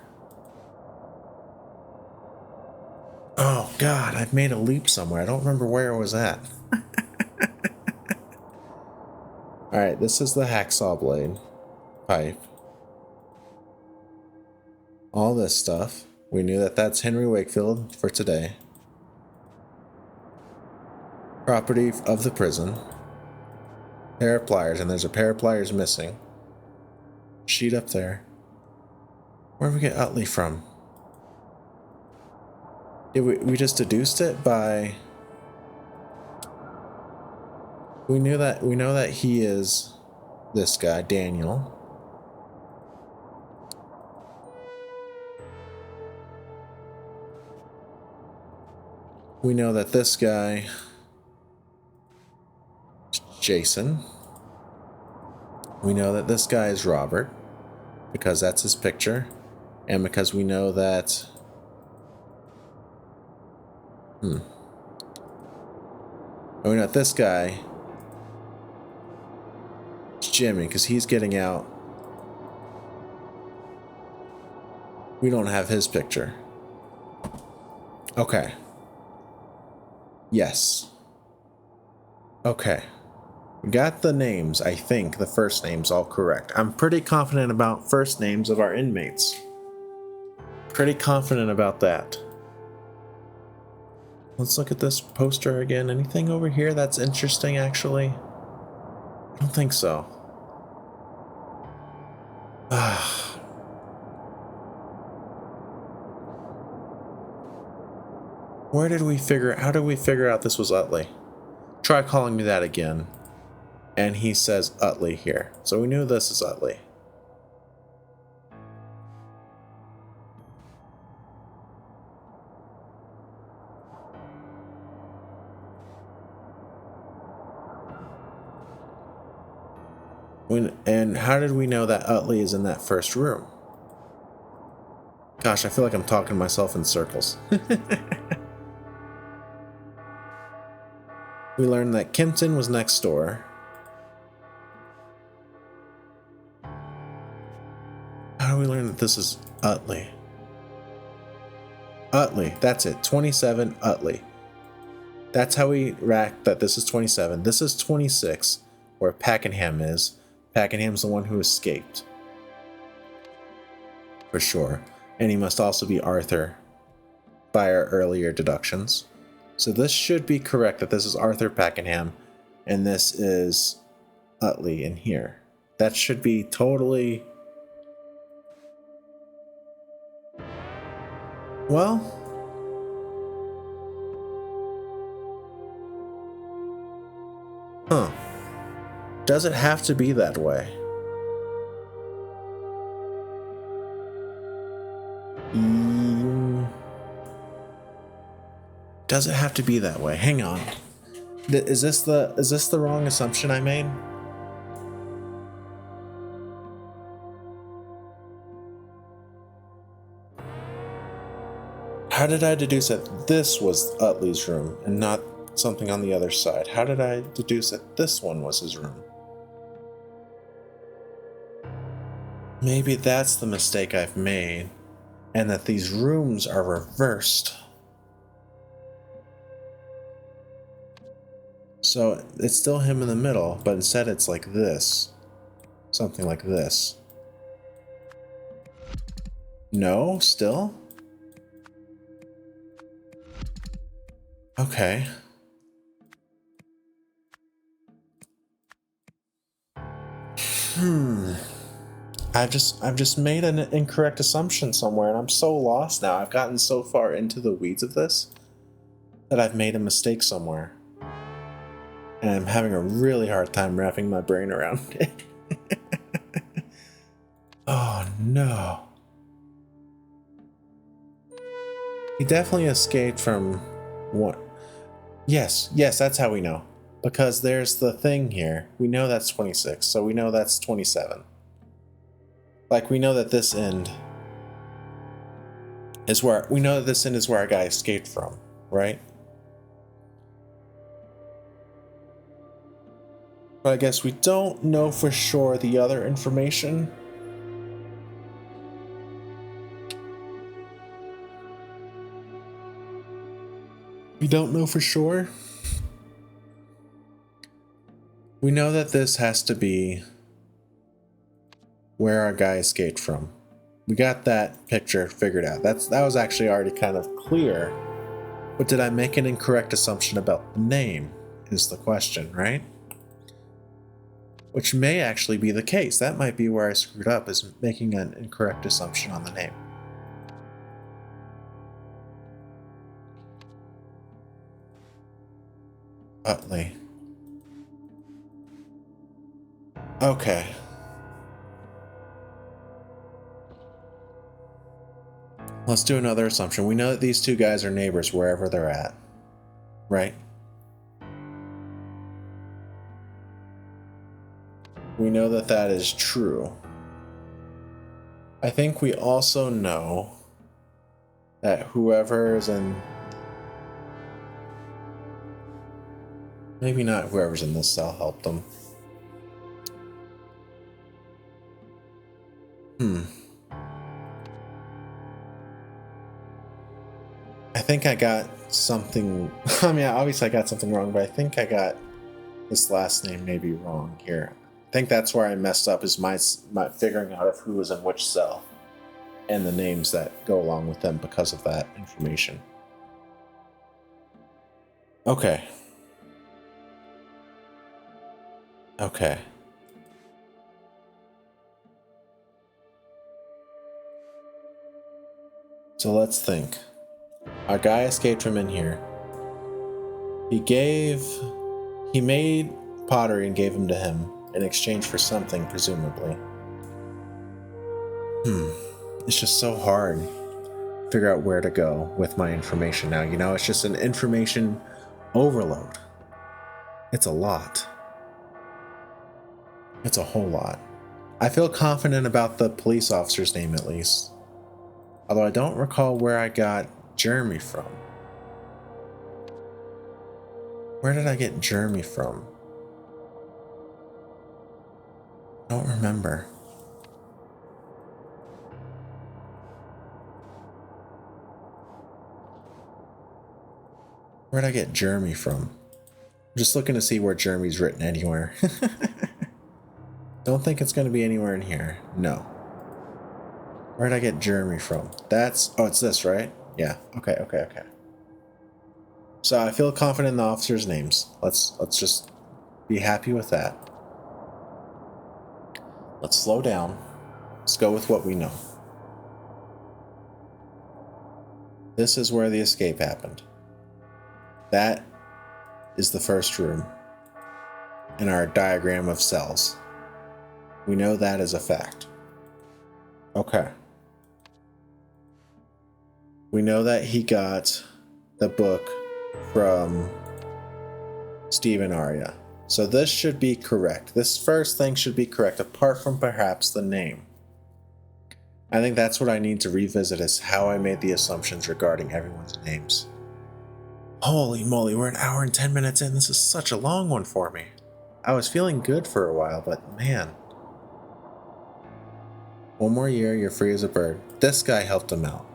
Oh god, I've made a leap somewhere. I don't remember where it was at. Alright, this is the hacksaw blade. Pipe. All this stuff. We knew that that's Henry Wakefield for today. Property of the prison. Pair of pliers, and there's a pair of pliers missing. Sheet up there. Where did we get Utley from? Did we just deduced it by... We know that he is this guy, Daniel. We know that this guy is Jason. We know that this guy is Robert, because that's his picture, and because we know that... We know that this guy is Jimmy, because he's getting out. We don't have his picture. Okay. Yes. Okay. We got the names, I think, the first names all correct. I'm pretty confident about first names of our inmates. Pretty confident about that. Let's look at this poster again. Anything over here that's interesting, actually? I don't think so. How did we figure out this was Utley? Try calling me that again. And he says Utley here. So we knew this is Utley. And how did we know that Utley is in that first room? Gosh, I feel like I'm talking myself in circles. We learned that Kempton was next door. How do we learn that this is Utley? Utley, that's it. 27, Utley. That's how we racked that this is 27. This is 26, where Pakenham is. Pakenham's the one who escaped. For sure. And he must also be Arthur by our earlier deductions. So this should be correct, that this is Arthur Pakenham, and this is Utley in here. That should be totally... Well... Huh. Does it have to be that way? Does it have to be that way? Hang on. Is this the wrong assumption I made? How did I deduce that this was Utley's room and not something on the other side? How did I deduce that this one was his room? Maybe that's the mistake I've made, and that these rooms are reversed. So it's still him in the middle, but instead it's like this. Something like this. No, still? Okay. I've just made an incorrect assumption somewhere, and I'm so lost now. I've gotten so far into the weeds of this that I've made a mistake somewhere. And I'm having a really hard time wrapping my brain around it. Oh no. He definitely escaped from what? Yes, that's how we know. Because there's the thing here. We know that's 26, so we know that's 27. Like, we know that this end is where our guy escaped from, right? But I guess we don't know for sure the other information. We don't know for sure. We know that this has to be where our guy escaped from. We got that picture figured out. That was actually already kind of clear. But did I make an incorrect assumption about the name is the question, right? Which may actually be the case. That might be where I screwed up, is making an incorrect assumption on the name. Utley. Okay. Let's do another assumption. We know that these two guys are neighbors wherever they're at, right? We know that that is true. I think we also know that whoever is in... Maybe not whoever's in this cell helped them. I think I got something... I mean, obviously I got something wrong, but I think I got this last name maybe wrong here. I think that's where I messed up, is my figuring out of who was in which cell and the names that go along with them because of that information. Okay. So let's think. Our guy escaped from in here. He made pottery and gave him to him in exchange for something, presumably. It's just so hard to figure out where to go with my information now. You know, it's just an information overload. It's a lot. It's a whole lot. I feel confident about the police officer's name, at least. Although I don't recall where I got Jeremy from. Where did I get Jeremy from? I don't remember. Where'd I get Jeremy from? I'm just looking to see where Jeremy's written anywhere. Don't think it's going to be anywhere in here. No. Where'd I get Jeremy from? Oh, it's this, right? Yeah. Okay. So I feel confident in the officers' names. Let's just be happy with that. Let's slow down. Let's go with what we know. This is where the escape happened. That is the first room in our diagram of cells. We know that is a fact. Okay. We know that he got the book from Steve and Arya. So this should be correct. This first thing should be correct, apart from perhaps the name. I think that's what I need to revisit, is how I made the assumptions regarding everyone's names. Holy moly, we're an hour and 10 minutes in. This is such a long one for me. I was feeling good for a while, but man. 1 more year, you're free as a bird. This guy helped him out.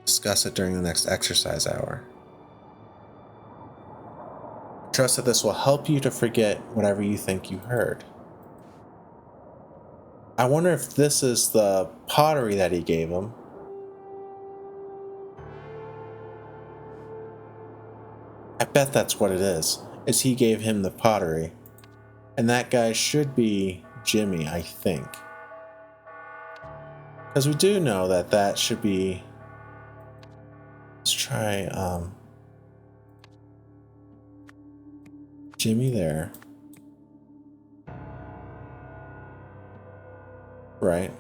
Discuss it during the next exercise hour. Trust that this will help you to forget whatever you think you heard. I wonder if this is the pottery that he gave him. I bet that's what it is he gave him the pottery And that guy should be Jimmy, I think. Because we do know that that should be... Let's try Jimmy there. Right.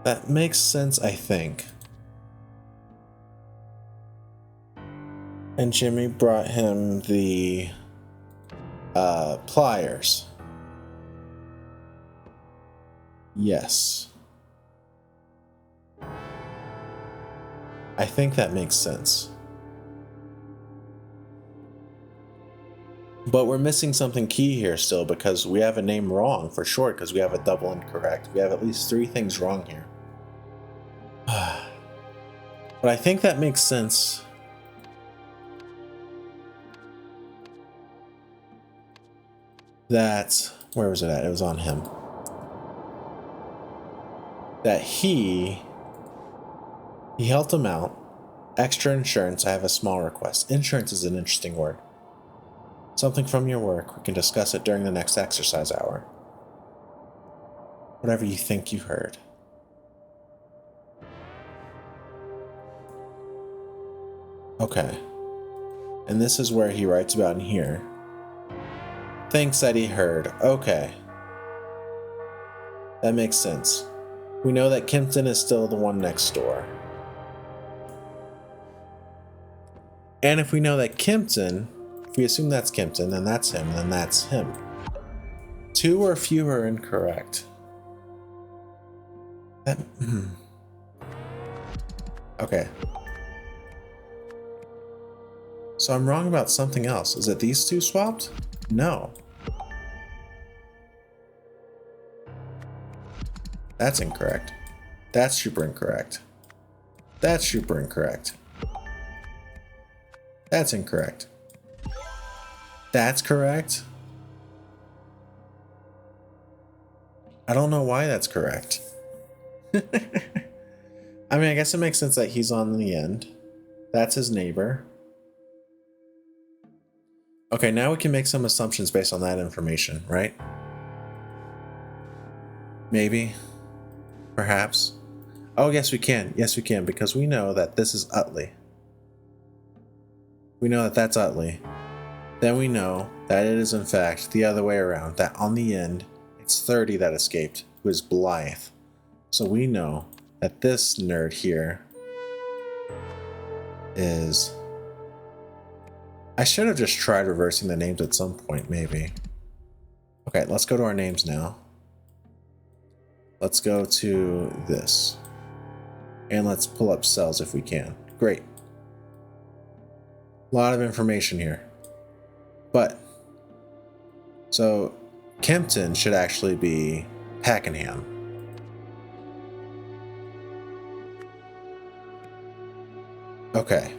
That makes sense, I think. And Jimmy brought him the pliers. Yes. I think that makes sense. But we're missing something key here still because we have a name wrong for short because we have a double incorrect. We have at least 3 things wrong here. But I think that makes sense. That, where was it at? It was on him. That he helped him out. Extra insurance. I have a small request. Insurance is an interesting word. Something from your work. We can discuss it during the next exercise hour. Whatever you think you heard. Okay. And this is where he writes about in here. Things that he heard. Okay. That makes sense. We know that Kimpton is still the one next door. And if we know that Kimpton, if we assume that's Kimpton, then that's him, then that's him. 2 or fewer incorrect. That, Okay. So I'm wrong about something else. Is it these 2 swapped? No. That's incorrect. That's super incorrect. That's super incorrect. That's incorrect. That's correct. I don't know why that's correct. I mean, I guess it makes sense that he's on the end. That's his neighbor. Okay, now we can make some assumptions based on that information, right? Maybe. Perhaps. Oh, yes, we can. Yes, we can, because we know that this is Utley. We know that that's Utley. Then we know that it is, in fact, the other way around, that on the end, it's 30 that escaped, who is Blythe. So we know that this nerd here is... I should have just tried reversing the names at some point, maybe. Okay, let's go to our names now. Let's go to this. And let's pull up cells if we can. Great. A lot of information here. But, so, Kempton should actually be Pakenham. Okay.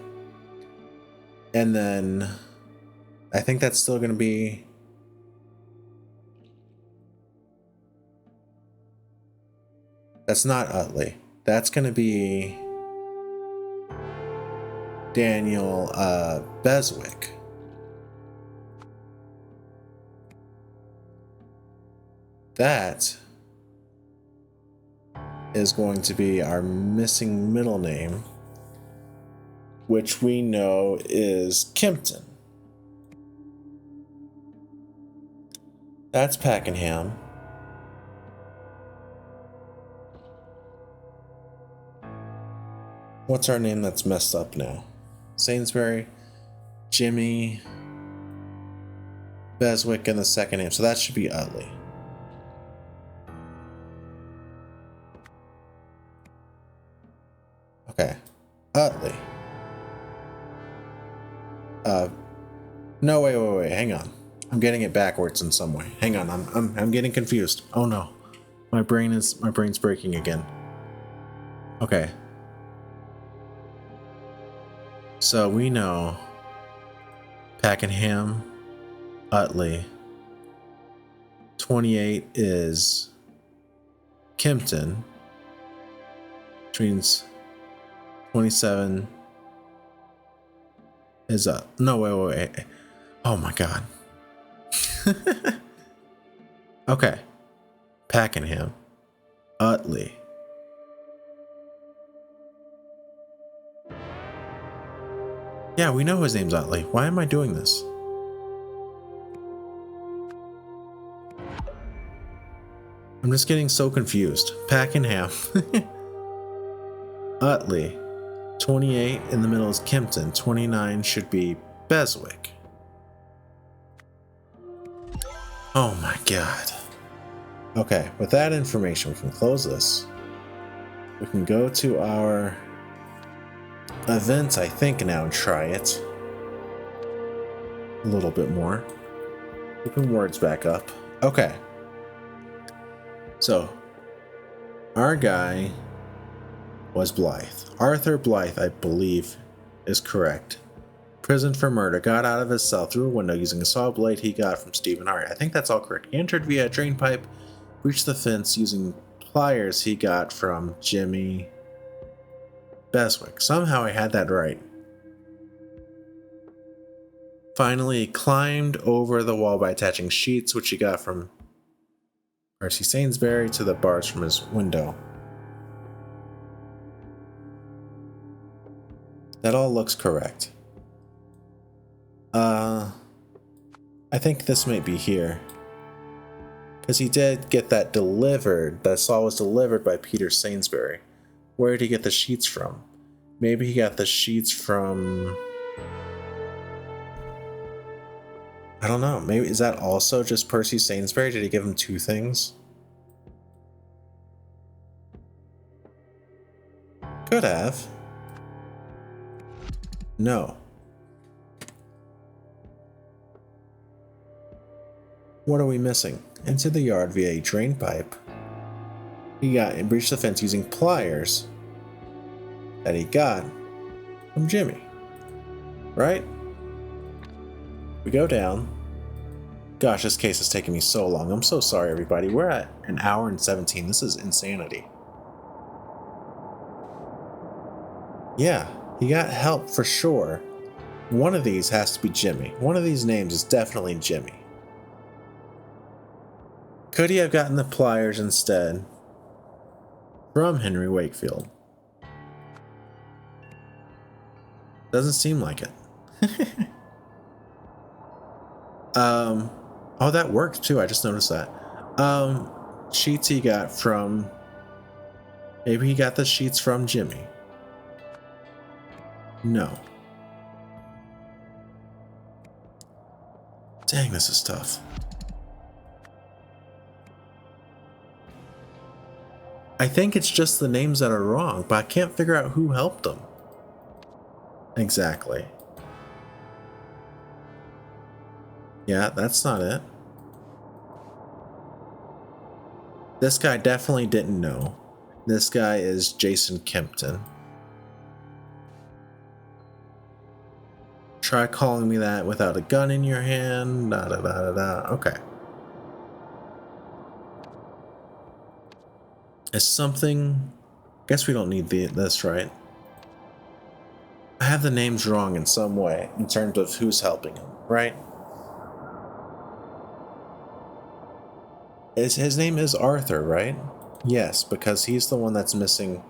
And then, I think that's still going to be... That's not Utley. That's going to be Daniel Beswick. That is going to be our missing middle name, which we know is Kimpton. That's Pakenham. What's our name that's messed up now? Sainsbury, Jimmy, Beswick, and the second name. So that should be Utley. Okay. Utley. No, wait, hang on. I'm getting it backwards in some way. Hang on, I'm getting confused. Oh no. My brain's breaking again. Okay. So we know Pakenham, Utley. 28 is Kimpton, which means 27 is no, wait. Oh my god. Okay. Pakenham. Utley. Yeah, we know his name's Utley. Why am I doing this? I'm just getting so confused. Pakenham. Utley. 28 in the middle is Kempton. 29 should be Beswick. Oh my god. Okay, with that information, we can close this. We can go to our events, I think, now and try it a little bit more. Open words back up. Okay. So, our guy was Blythe. Arthur Blythe, I believe, is correct. Prison for murder. Got out of his cell through a window using a saw blade he got from Stephen Hart. I think that's all correct. He entered via a drain pipe, breached the fence using pliers he got from Jimmy Beswick. Somehow I had that right. Finally, he climbed over the wall by attaching sheets, which he got from Percy Sainsbury, to the bars from his window. That all looks correct. I think this might be here. Because he did get that delivered. That saw was delivered by Peter Sainsbury. Where did he get the sheets from? Maybe he got the sheets from... I don't know. Maybe is that also just Percy Sainsbury? Did he give him two things? Could have. No. What are we missing? Into the yard via a drain pipe. He got and breached the fence using pliers that he got from Jimmy. Right? We go down. Gosh, this case is taking me so long. I'm so sorry, everybody. We're at an hour and 17. This is insanity. Yeah, he got help for sure. One of these has to be Jimmy. One of these names is definitely Jimmy. Could he have gotten the pliers instead from Henry Wakefield? Doesn't seem like it. Oh, that worked too. I just noticed that. Sheets he got from... Maybe he got the sheets from Jimmy. No. Dang, this is tough. I think it's just the names that are wrong, but I can't figure out who helped them. Exactly. Yeah, that's not it. This guy definitely didn't know. This guy is Jason Kempton. Try calling me that without a gun in your hand. Da da da da da. Okay. Is something... Guess we don't need this, right? I have the names wrong in some way in terms of who's helping him, right? His name is Arthur, right? Yes, because he's the one that's missing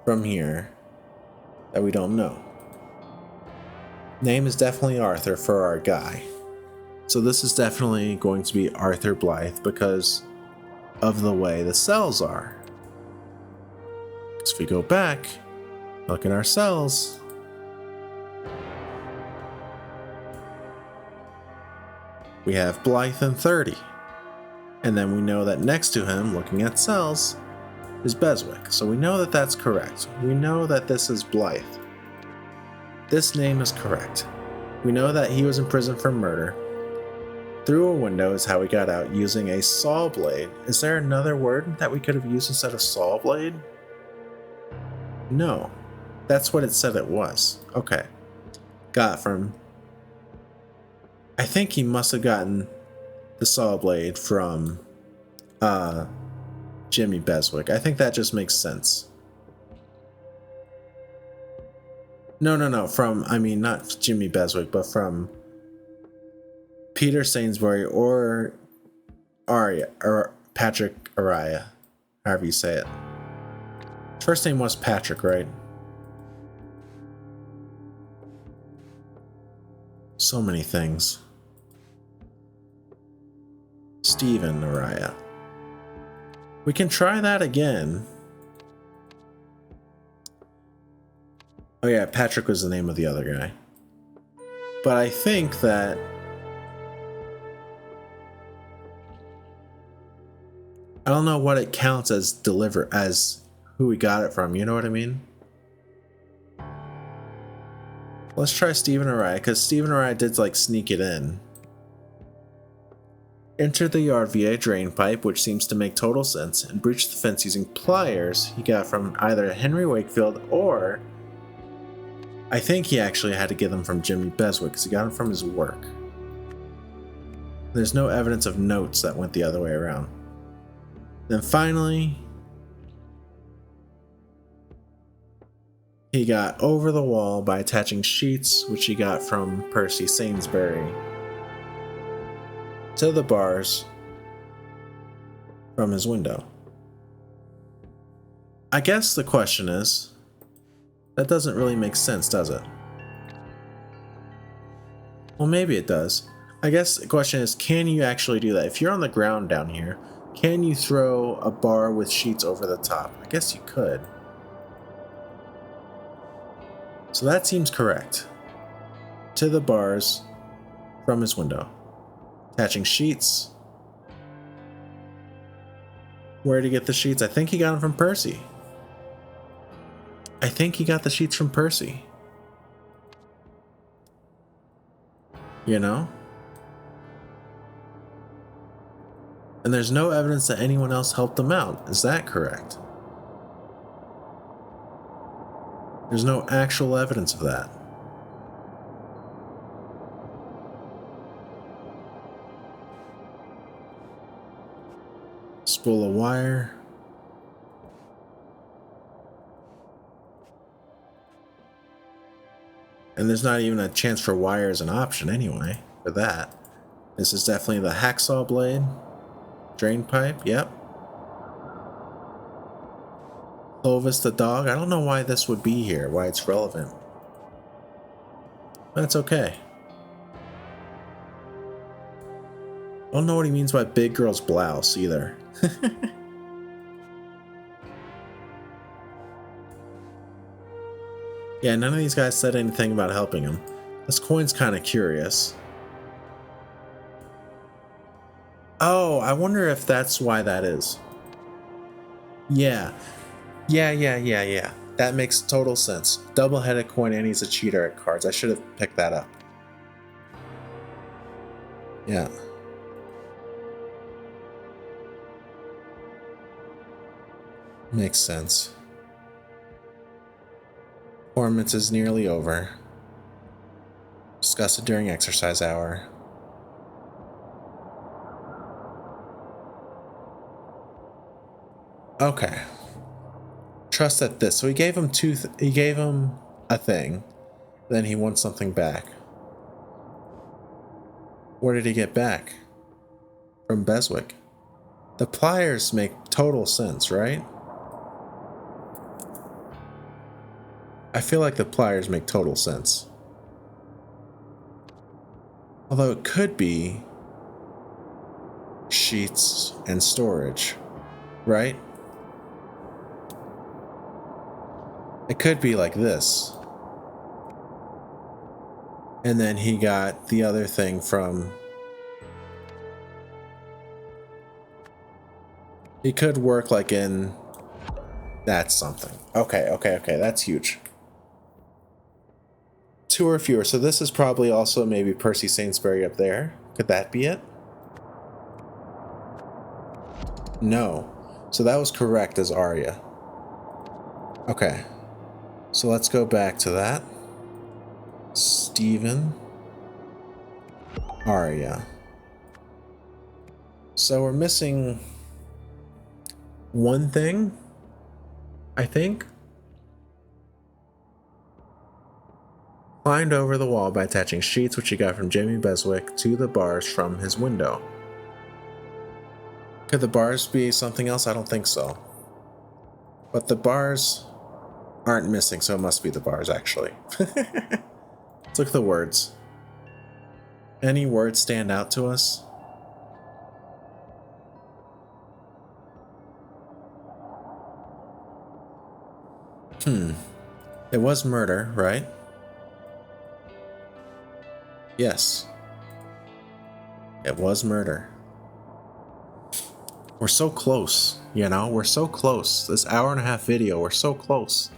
from here that we don't know. Name is definitely Arthur for our guy. So this is definitely going to be Arthur Blythe because of the way the cells are. So if we go back, look at our cells. We have Blythe and 30. And then we know that next to him, looking at cells, is Beswick. So we know that that's correct. We know that this is Blythe. This name is correct. We know that he was in prison for murder. Through a window is how he got out using a saw blade. Is there another word that we could have used instead of saw blade? No. That's what it said it was. Okay. Got from... I think he must have gotten the saw blade from Jimmy Beswick. I think that just makes sense. No, from, I mean, not Jimmy Beswick, but from Peter Sainsbury or Arya, or Patrick Araya, however you say it. First name was Patrick, right? So many things. Stephen Araya. We can try that again. Oh yeah, Patrick was the name of the other guy. But I think that I don't know what it counts as as who we got it from, you know what I mean? Let's try Stephen Araya, because Stephen Araya did like sneak it in. Entered the yard via a drain pipe, which seems to make total sense, and breached the fence using pliers he got from either Henry Wakefield or I think he actually had to get them from Jimmy Beswick because he got them from his work. There's no evidence of notes that went the other way around. Then finally, he got over the wall by attaching sheets, which he got from Percy Sainsbury, to the bars from his window. I guess the question is, that doesn't really make sense, does it? Well, maybe it does. I guess the question is, can you actually do that? If you're on the ground down here, can you throw a bar with sheets over the top? I guess you could. So that seems correct. To the bars from his window. Attaching sheets. Where did he get the sheets? I think he got them from Percy. I think he got the sheets from Percy. You know? And there's no evidence that anyone else helped him out. Is that correct? There's no actual evidence of that. Spool of wire. And there's not even a chance for wire as an option anyway, for that. This is definitely the hacksaw blade. Drain pipe, yep. Clovis the dog. I don't know why this would be here, why it's relevant. That's okay. I don't know what he means by big girl's blouse either. Yeah, none of these guys said anything about helping him. This coin's kind of curious. Oh, I wonder if that's why that is. Yeah. Yeah. That makes total sense. Double-headed coin and he's a cheater at cards. I should have picked that up. Yeah. Makes sense. Performance is nearly over. Discuss it during exercise hour. Okay. Trust that this. So he gave him he gave him a thing. Then he wants something back. Where did he get back? From Beswick. The pliers make total sense, right? I feel like the pliers make total sense. Although it could be sheets and storage, right? It could be like this. And then he got the other thing from... He could work like in... That's something. Okay, that's huge. 2 or fewer. So this is probably also maybe Percy Sainsbury up there. Could that be it? No. So that was correct as Arya. Okay. So let's go back to that. Stephen. Arya. So we're missing one thing, I think. Climbed over the wall by attaching sheets which he got from Jimmy Beswick to the bars from his window. Could the bars be something else? I don't think so. But the bars aren't missing, so it must be the bars, actually. Let's look at the words. Any words stand out to us? It was murder, right? Yes. It was murder. We're so close, you know? We're so close. This hour-and-a-half video, we're so close.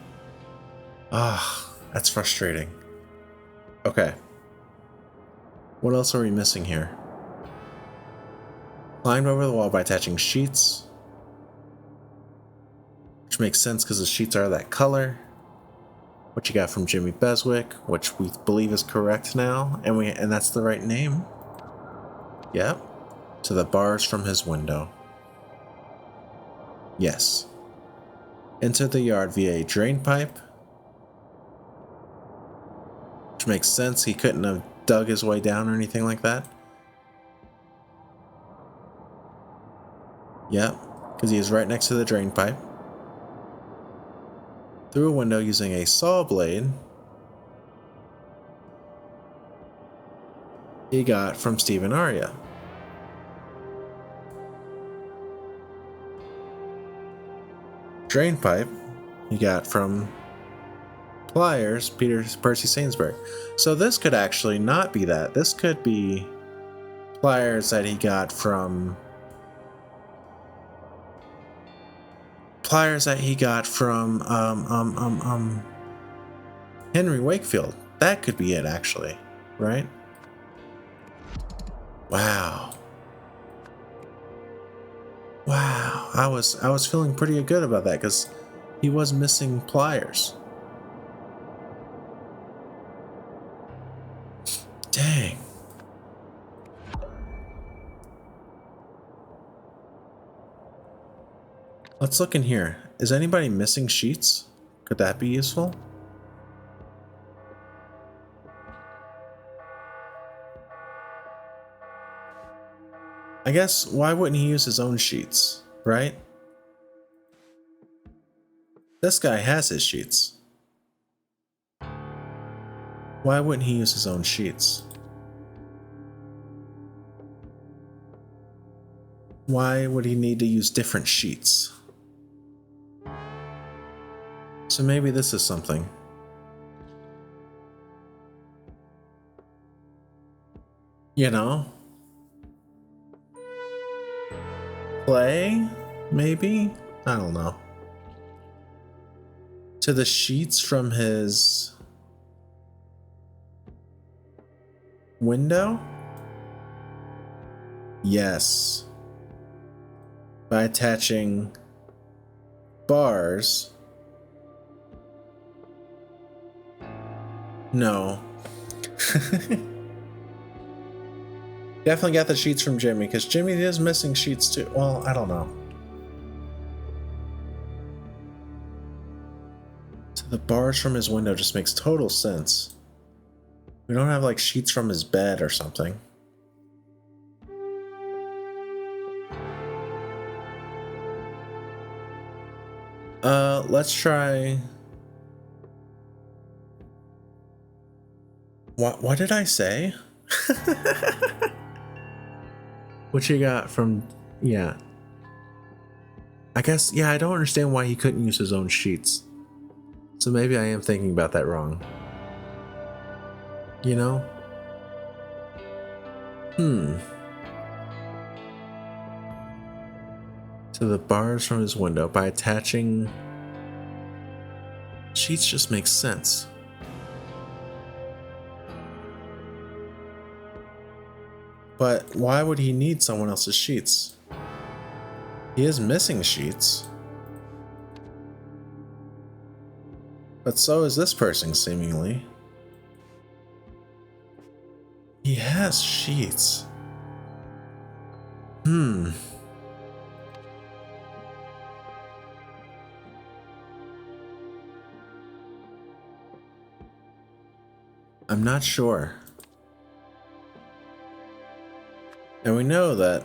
Ah, that's frustrating. Okay. What else are we missing here? Climbed over the wall by attaching sheets. Which makes sense because the sheets are that color. What you got from Jimmy Beswick, which we believe is correct now, and that's the right name. Yep. To the bars from his window. Yes. Into the yard via a drain pipe. Which makes sense, he couldn't have dug his way down or anything like that. Yep, because he is right next to the drain pipe. Through a window using a saw blade he got from Stephen Aria. Drain pipe he got from pliers, Percy Sainsbury. So this could actually not be that. This could be pliers that he got from Henry Wakefield. That could be it, actually, right? Wow. I was feeling pretty good about that because he was missing pliers. Dang. Let's look in here. Is anybody missing sheets? Could that be useful? I guess, why wouldn't he use his own sheets, right? This guy has his sheets. Why wouldn't he use his own sheets? Why would he need to use different sheets? So maybe this is something. You know? Play? Maybe? I don't know. To the sheets from his window? Yes. By attaching bars. No. Definitely got the sheets from Jimmy, because Jimmy is missing sheets too. Well, I don't know. So the bars from his window just makes total sense. We don't have like sheets from his bed or something. Let's try. What did I say? What you got from, yeah. I guess, yeah, I don't understand why he couldn't use his own sheets. So maybe I am thinking about that wrong. You know? To the bars from his window by attaching sheets just makes sense. But why would he need someone else's sheets? He is missing sheets. But so is this person, seemingly. He has sheets. I'm not sure. And we know that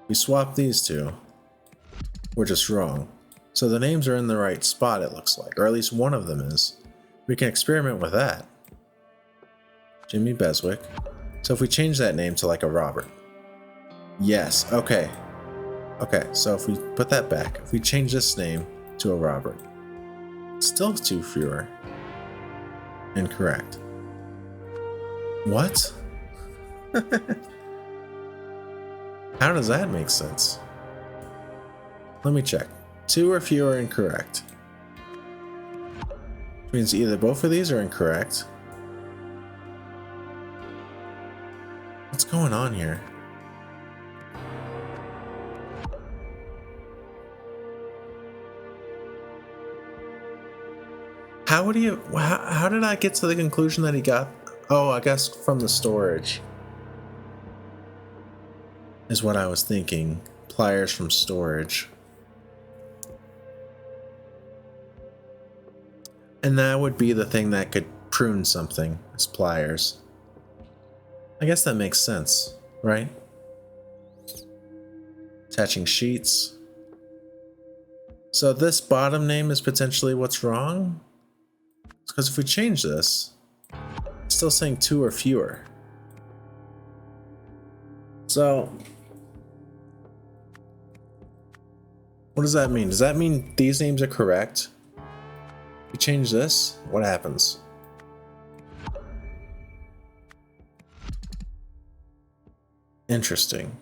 we swapped these two. We're just wrong. So the names are in the right spot, it looks like. Or at least one of them is. We can experiment with that. Jimmy Beswick. So if we change that name to like a Robert. Yes, okay. Okay, so if we put that back, if we change this name to a Robert, still 2 fewer. Incorrect. What? How does that make sense? Let me check. 2 or fewer incorrect. Which means either both of these are incorrect. What's going on here? How would he? How did I get to the conclusion that he got? Oh, I guess from the storage. Is what I was thinking. Pliers from storage. And that would be the thing that could prune something, is pliers. I guess that makes sense, right? Attaching sheets. So this bottom name is potentially what's wrong? Because if we change this, it's still saying 2 or fewer. So, what does that mean? Does that mean these names are correct? If we change this, what happens? Interesting.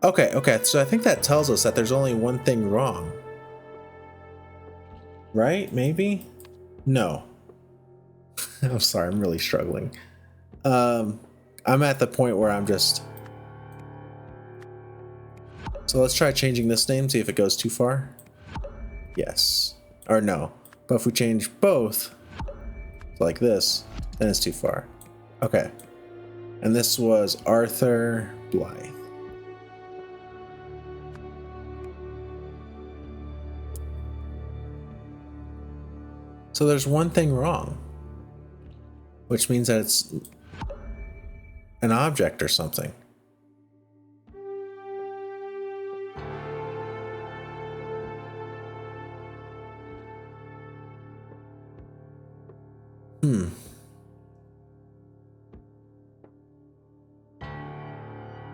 Okay, so I think that tells us that there's only one thing wrong. Right? Maybe? No. I'm sorry, I'm really struggling. I'm at the point where I'm just... So let's try changing this name, see if it goes too far. Yes. Or no. But if we change both, like this, then it's too far. Okay. And this was Arthur Blythe. So there's one thing wrong, which means that it's an object or something.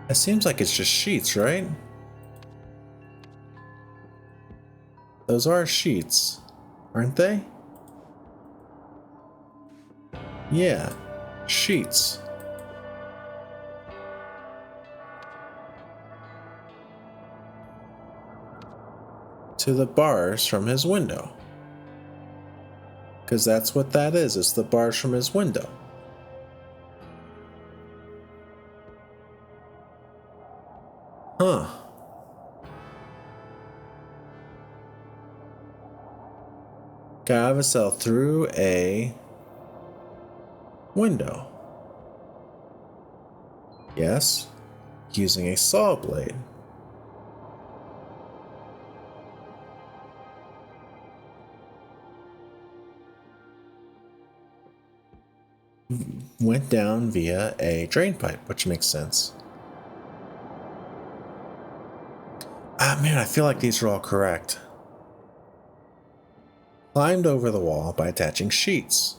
It seems like it's just sheets, right? Those are sheets, aren't they? Yeah, sheets. To the bars from his window. Because that's what that is, it's the bars from his window. Huh. Got out of a cell through a window. Yes, using a saw blade. Went down via a drain pipe, which makes sense. Ah, man, I feel like these are all correct. Climbed over the wall by attaching sheets.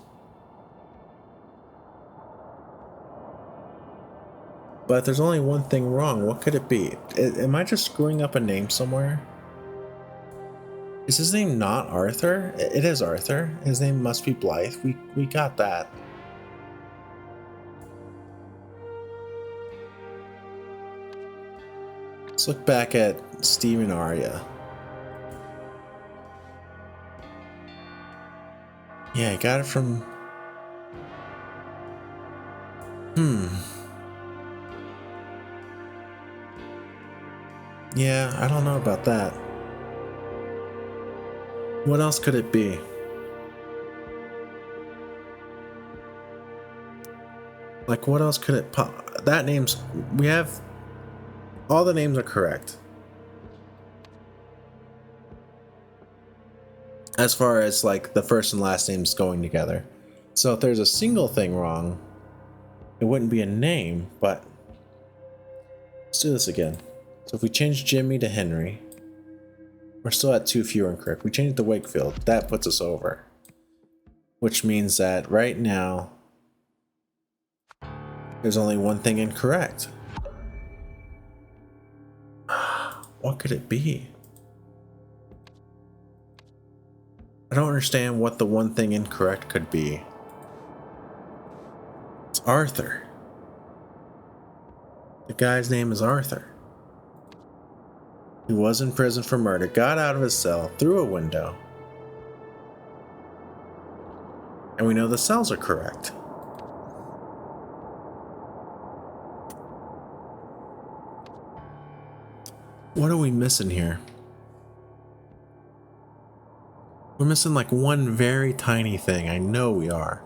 But there's only one thing wrong. What could it be? Am I just screwing up a name somewhere? Is his name not Arthur? It is Arthur. His name must be Blythe. We got that. Let's look back at Steve and Arya. Yeah, I got it from... Yeah, I don't know about that. What else could it be? Like, what else could it pop? That name's... We have... All the names are correct. As far as, like, the first and last names going together. So if there's a single thing wrong, it wouldn't be a name, but let's do this again. So if we change Jimmy to Henry, we're still at 2 fewer incorrect. We change it to Wakefield, that puts us over. Which means that right now, there's only one thing incorrect. What could it be? I don't understand what the one thing incorrect could be. It's Arthur. The guy's name is Arthur. He was in prison for murder, got out of his cell, through a window. And we know the cells are correct. What are we missing here? We're missing like one very tiny thing. I know we are.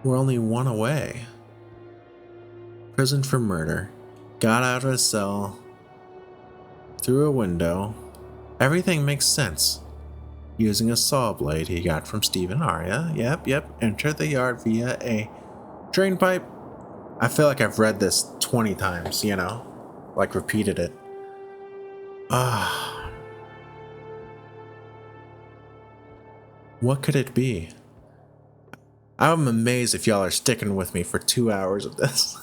We're only one away. Prison for murder. Got out of his cell. Through a window. Everything makes sense. Using a saw blade he got from Stephen Arya. Yep. Entered the yard via a drain pipe. I feel like I've read this 20 times, you know? Like repeated it. What could it be? I'm amazed if y'all are sticking with me for 2 hours of this.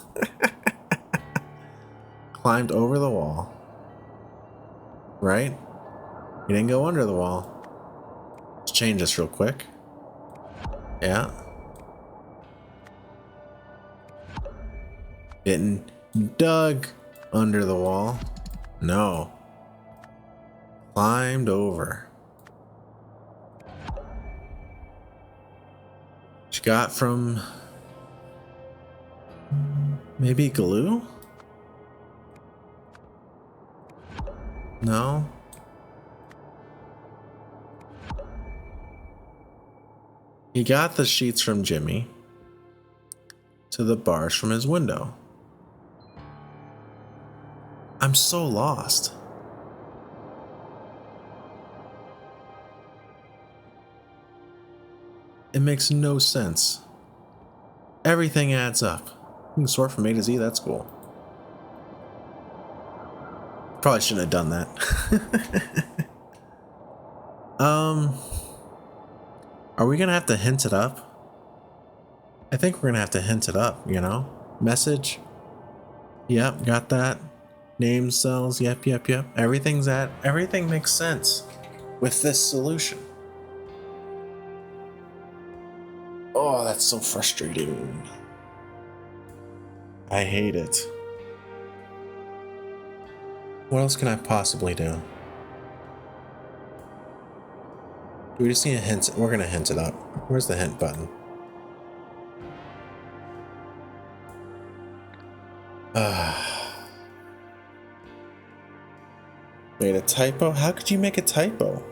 Climbed over the wall. Right? He didn't go under the wall. Let's change this real quick. Yeah. Didn't dug under the wall. No. Climbed over. She got from maybe glue? No. He got the sheets from Jimmy to the bars from his window. I'm so lost. It makes no sense. Everything adds up. You can sort from A to Z, that's cool. Probably shouldn't have done that. Are we gonna have to hint it up? I think we're gonna have to hint it up, you know? Message. Yep, got that. Name cells, yep. Everything makes sense with this solution. Oh, that's so frustrating. I hate it. What else can I possibly do? Do we just need a hint? We're gonna hint it up. Where's the hint button? Made a typo? How could you make a typo?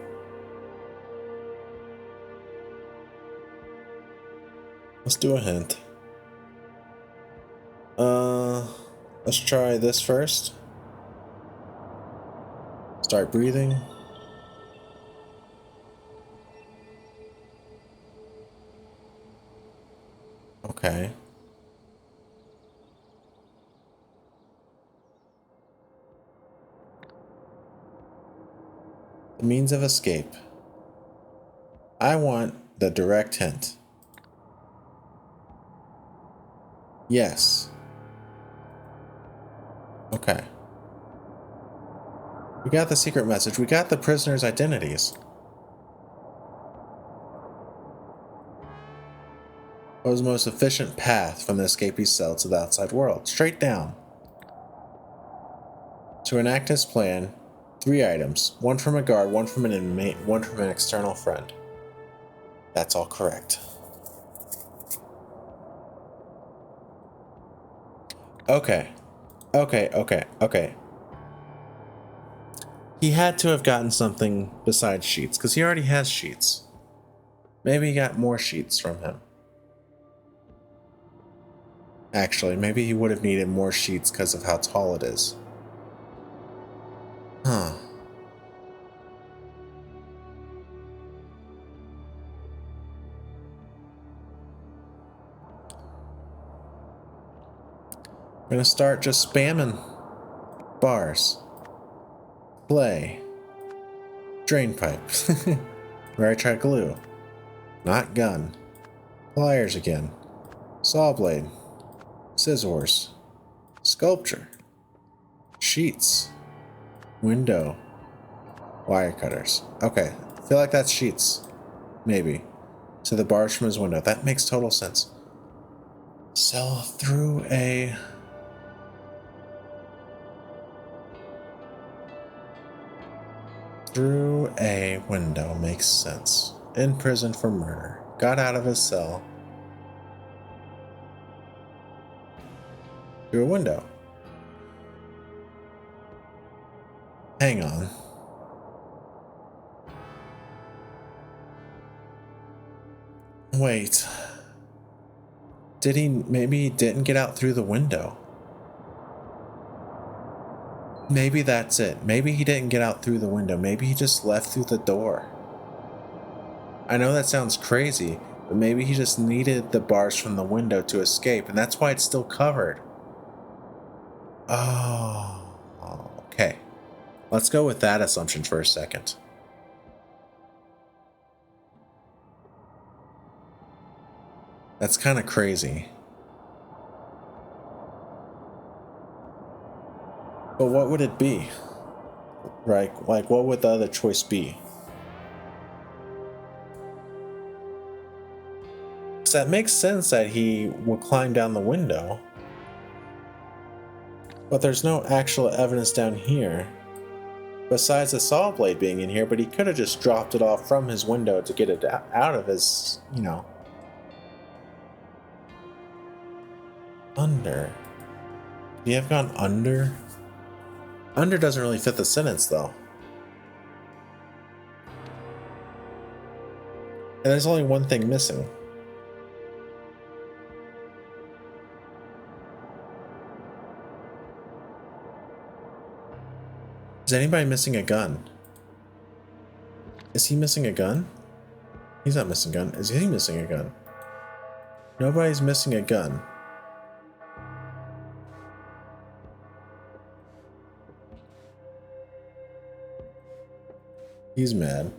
Let's do a hint. Let's try this first. Start breathing. Okay. The means of escape. I want the direct hint. Yes. Okay. We got the secret message. We got the prisoners' identities. What was the most efficient path from the escapee's cell to the outside world? Straight down. To enact his plan, 3 items. 1 from a guard, 1 from an inmate, 1 from an external friend. That's all correct. Okay. He had to have gotten something besides sheets, because he already has sheets. Maybe he got more sheets from him. Actually, maybe he would have needed more sheets because of how tall it is. Huh. I gonna start just spamming bars. Clay. Drain pipe. Where I try glue. Not gun. Pliers again. Saw blade. Scissors. Sculpture. Sheets. Window. Wire cutters. Okay, I feel like that's sheets. Maybe. To the bars from his window. That makes total sense. Sell through a... Through a window makes sense. In prison for murder. Got out of his cell. Through a window. Hang on. Wait. Maybe he didn't get out through the window. Maybe that's it. Maybe he didn't get out through the window. Maybe he just left through the door. I know that sounds crazy, but maybe he just needed the bars from the window to escape, and that's why it's still covered. Oh, okay. Let's go with that assumption for a second. That's kind of crazy. But what would it be? Right? Like, what would the other choice be? Because that makes sense that he would climb down the window. But there's no actual evidence down here. Besides the saw blade being in here, but he could have just dropped it off from his window to get it out of his, you know. Under. Could he have gone under? Under doesn't really fit the sentence, though. And there's only one thing missing. Is anybody missing a gun? Is he missing a gun? He's not missing a gun. Is he missing a gun? Nobody's missing a gun. He's mad.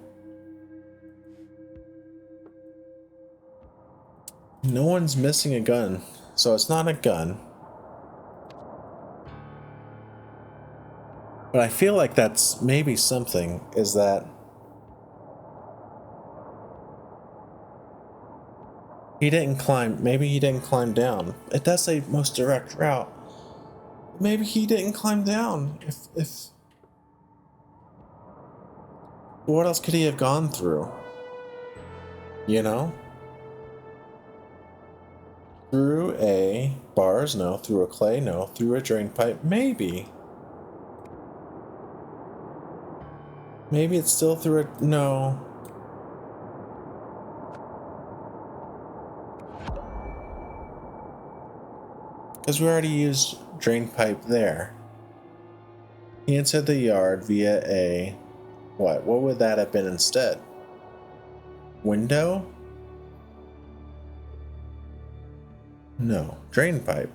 No one's missing a gun, so it's not a gun. But I feel like that's maybe something, is that he didn't climb, maybe he didn't climb down. It does say most direct route. Maybe he didn't climb down. If what else could he have gone through? You know? Through a bars, no. Through a clay, no. Through a drain pipe, maybe. Maybe it's still through a... no. Because we already used drain pipe there. He entered the yard via a... what? What would that have been instead? Window? No. Drain pipe.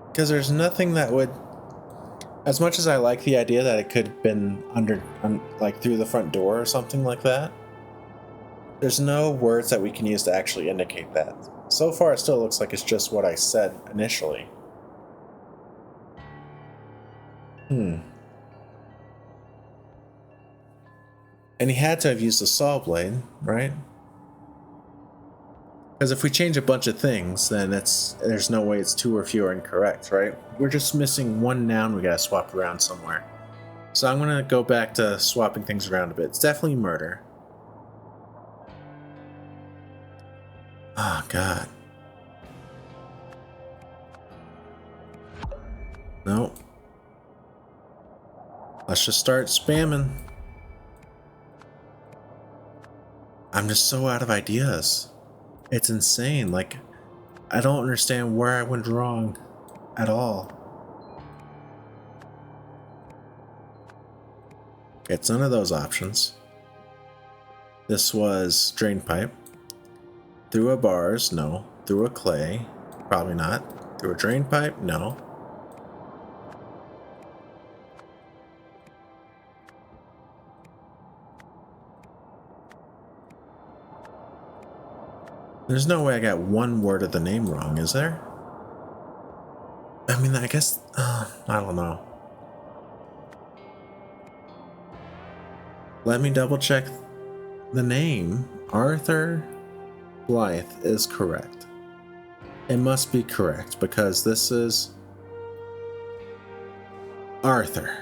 Because there's nothing that would... as much as I like the idea that it could have been like through the front door or something like that, there's no words that we can use to actually indicate that. So far, it still looks like it's just what I said initially. And he had to have used the saw blade, right? Because if we change a bunch of things, then there's no way it's two or fewer incorrect, right? We're just missing one noun we gotta swap around somewhere. So I'm gonna go back to swapping things around a bit. It's definitely murder. Oh, God. Nope. Let's just start spamming. I'm just so out of ideas. It's insane. Like, I don't understand where I went wrong at all. It's none of those options. This was drain pipe. Through a bars? No. Through a clay? Probably not. Through a drain pipe? No. There's no way I got one word of the name wrong, is there? I mean, I guess... I don't know. Let me double check the name. Arthur Blythe is correct. It must be correct because this is Arthur.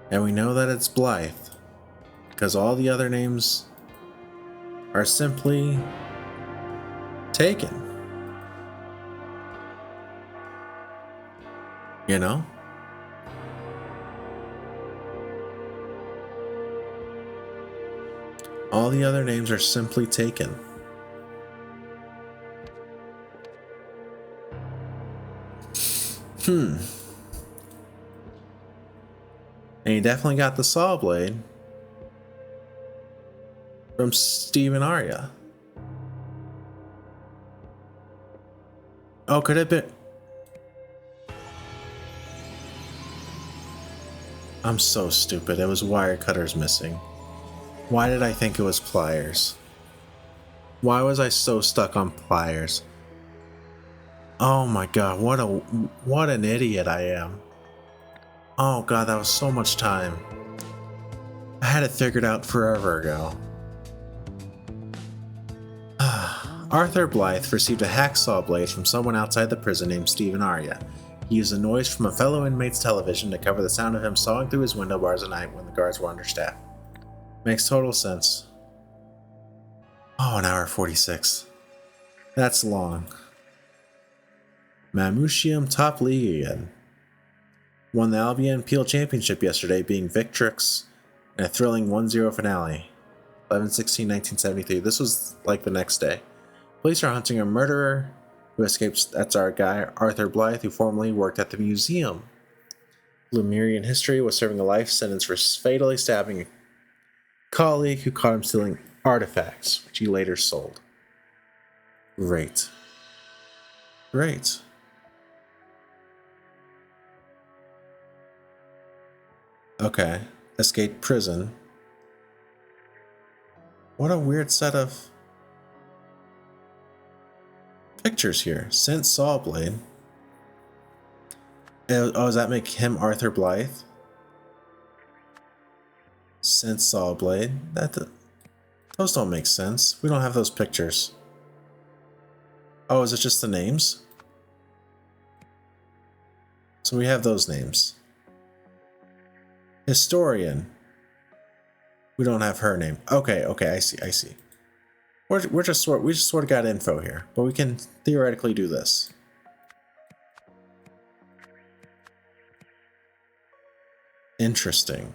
And we know that it's Blythe because all the other names are simply taken. You know? All the other names are simply taken. And he definitely got the saw blade from Stephen Arya. Oh, could it be? I'm so stupid. It was wire cutters missing. Why did I think it was pliers? Why was I so stuck on pliers? Oh my god, what an idiot I am. Oh god, that was so much time. I had it figured out forever ago. Arthur Blythe received a hacksaw blade from someone outside the prison named Stephen Arya. He used a noise from a fellow inmate's television to cover the sound of him sawing through his window bars at night when the guards were understaffed. Makes total sense. Oh, an hour 46. That's long. Mamouchium top league again. Won the Albion Peel Championship yesterday, being Victrix in a thrilling 1-0 finale. 11/16/1973. This was like the next day. Police are hunting a murderer who escaped. That's our guy, Arthur Blythe, who formerly worked at the museum. Lemurian history was serving a life sentence for fatally stabbing a colleague who caught him stealing artifacts, which he later sold. Great. Great. Okay. Escaped prison. What a weird set of pictures here. Sent saw blade. Oh, does that make him Arthur Blythe? Sent saw blade. Those don't make sense. We don't have those pictures. Oh, is it just the names? So we have those names. Historian. We don't have her name. Okay, I see. We just sort of got info here, but we can theoretically do this. Interesting.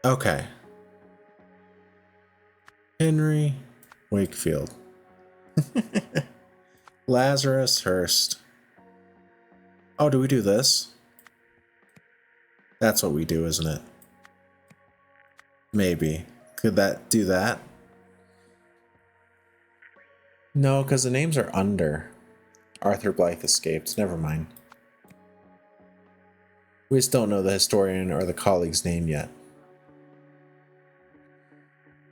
Okay. Henry Wakefield. Lazarus Hurst. Oh, do we do this? That's what we do, isn't it? Maybe. Could that do that? No, because the names are under. Arthur Blythe escaped. Never mind. We just don't know the historian or the colleague's name yet.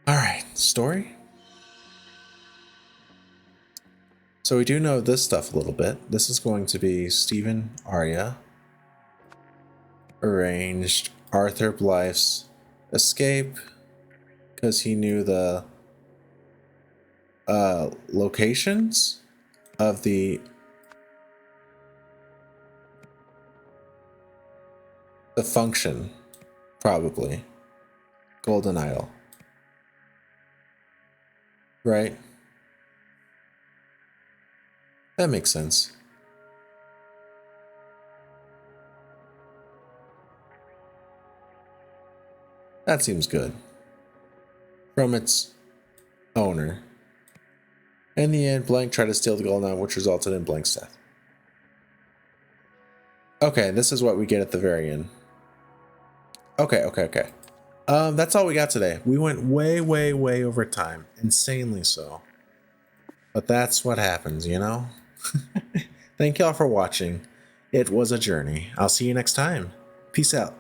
Alright, story? So we do know this stuff a little bit. This is going to be Stephen Arya arranged Arthur Blythe's escape because he knew the locations of the function, probably. Golden Idol. Right? That makes sense. That seems good. From its owner. In the end, Blank tried to steal the Golden Idol, which resulted in Blank's death. Okay, this is what we get at the very end. Okay. That's all we got today. We went way, way, way over time. Insanely so. But that's what happens, you know? Thank y'all for watching. It was a journey. I'll see you next time. Peace out.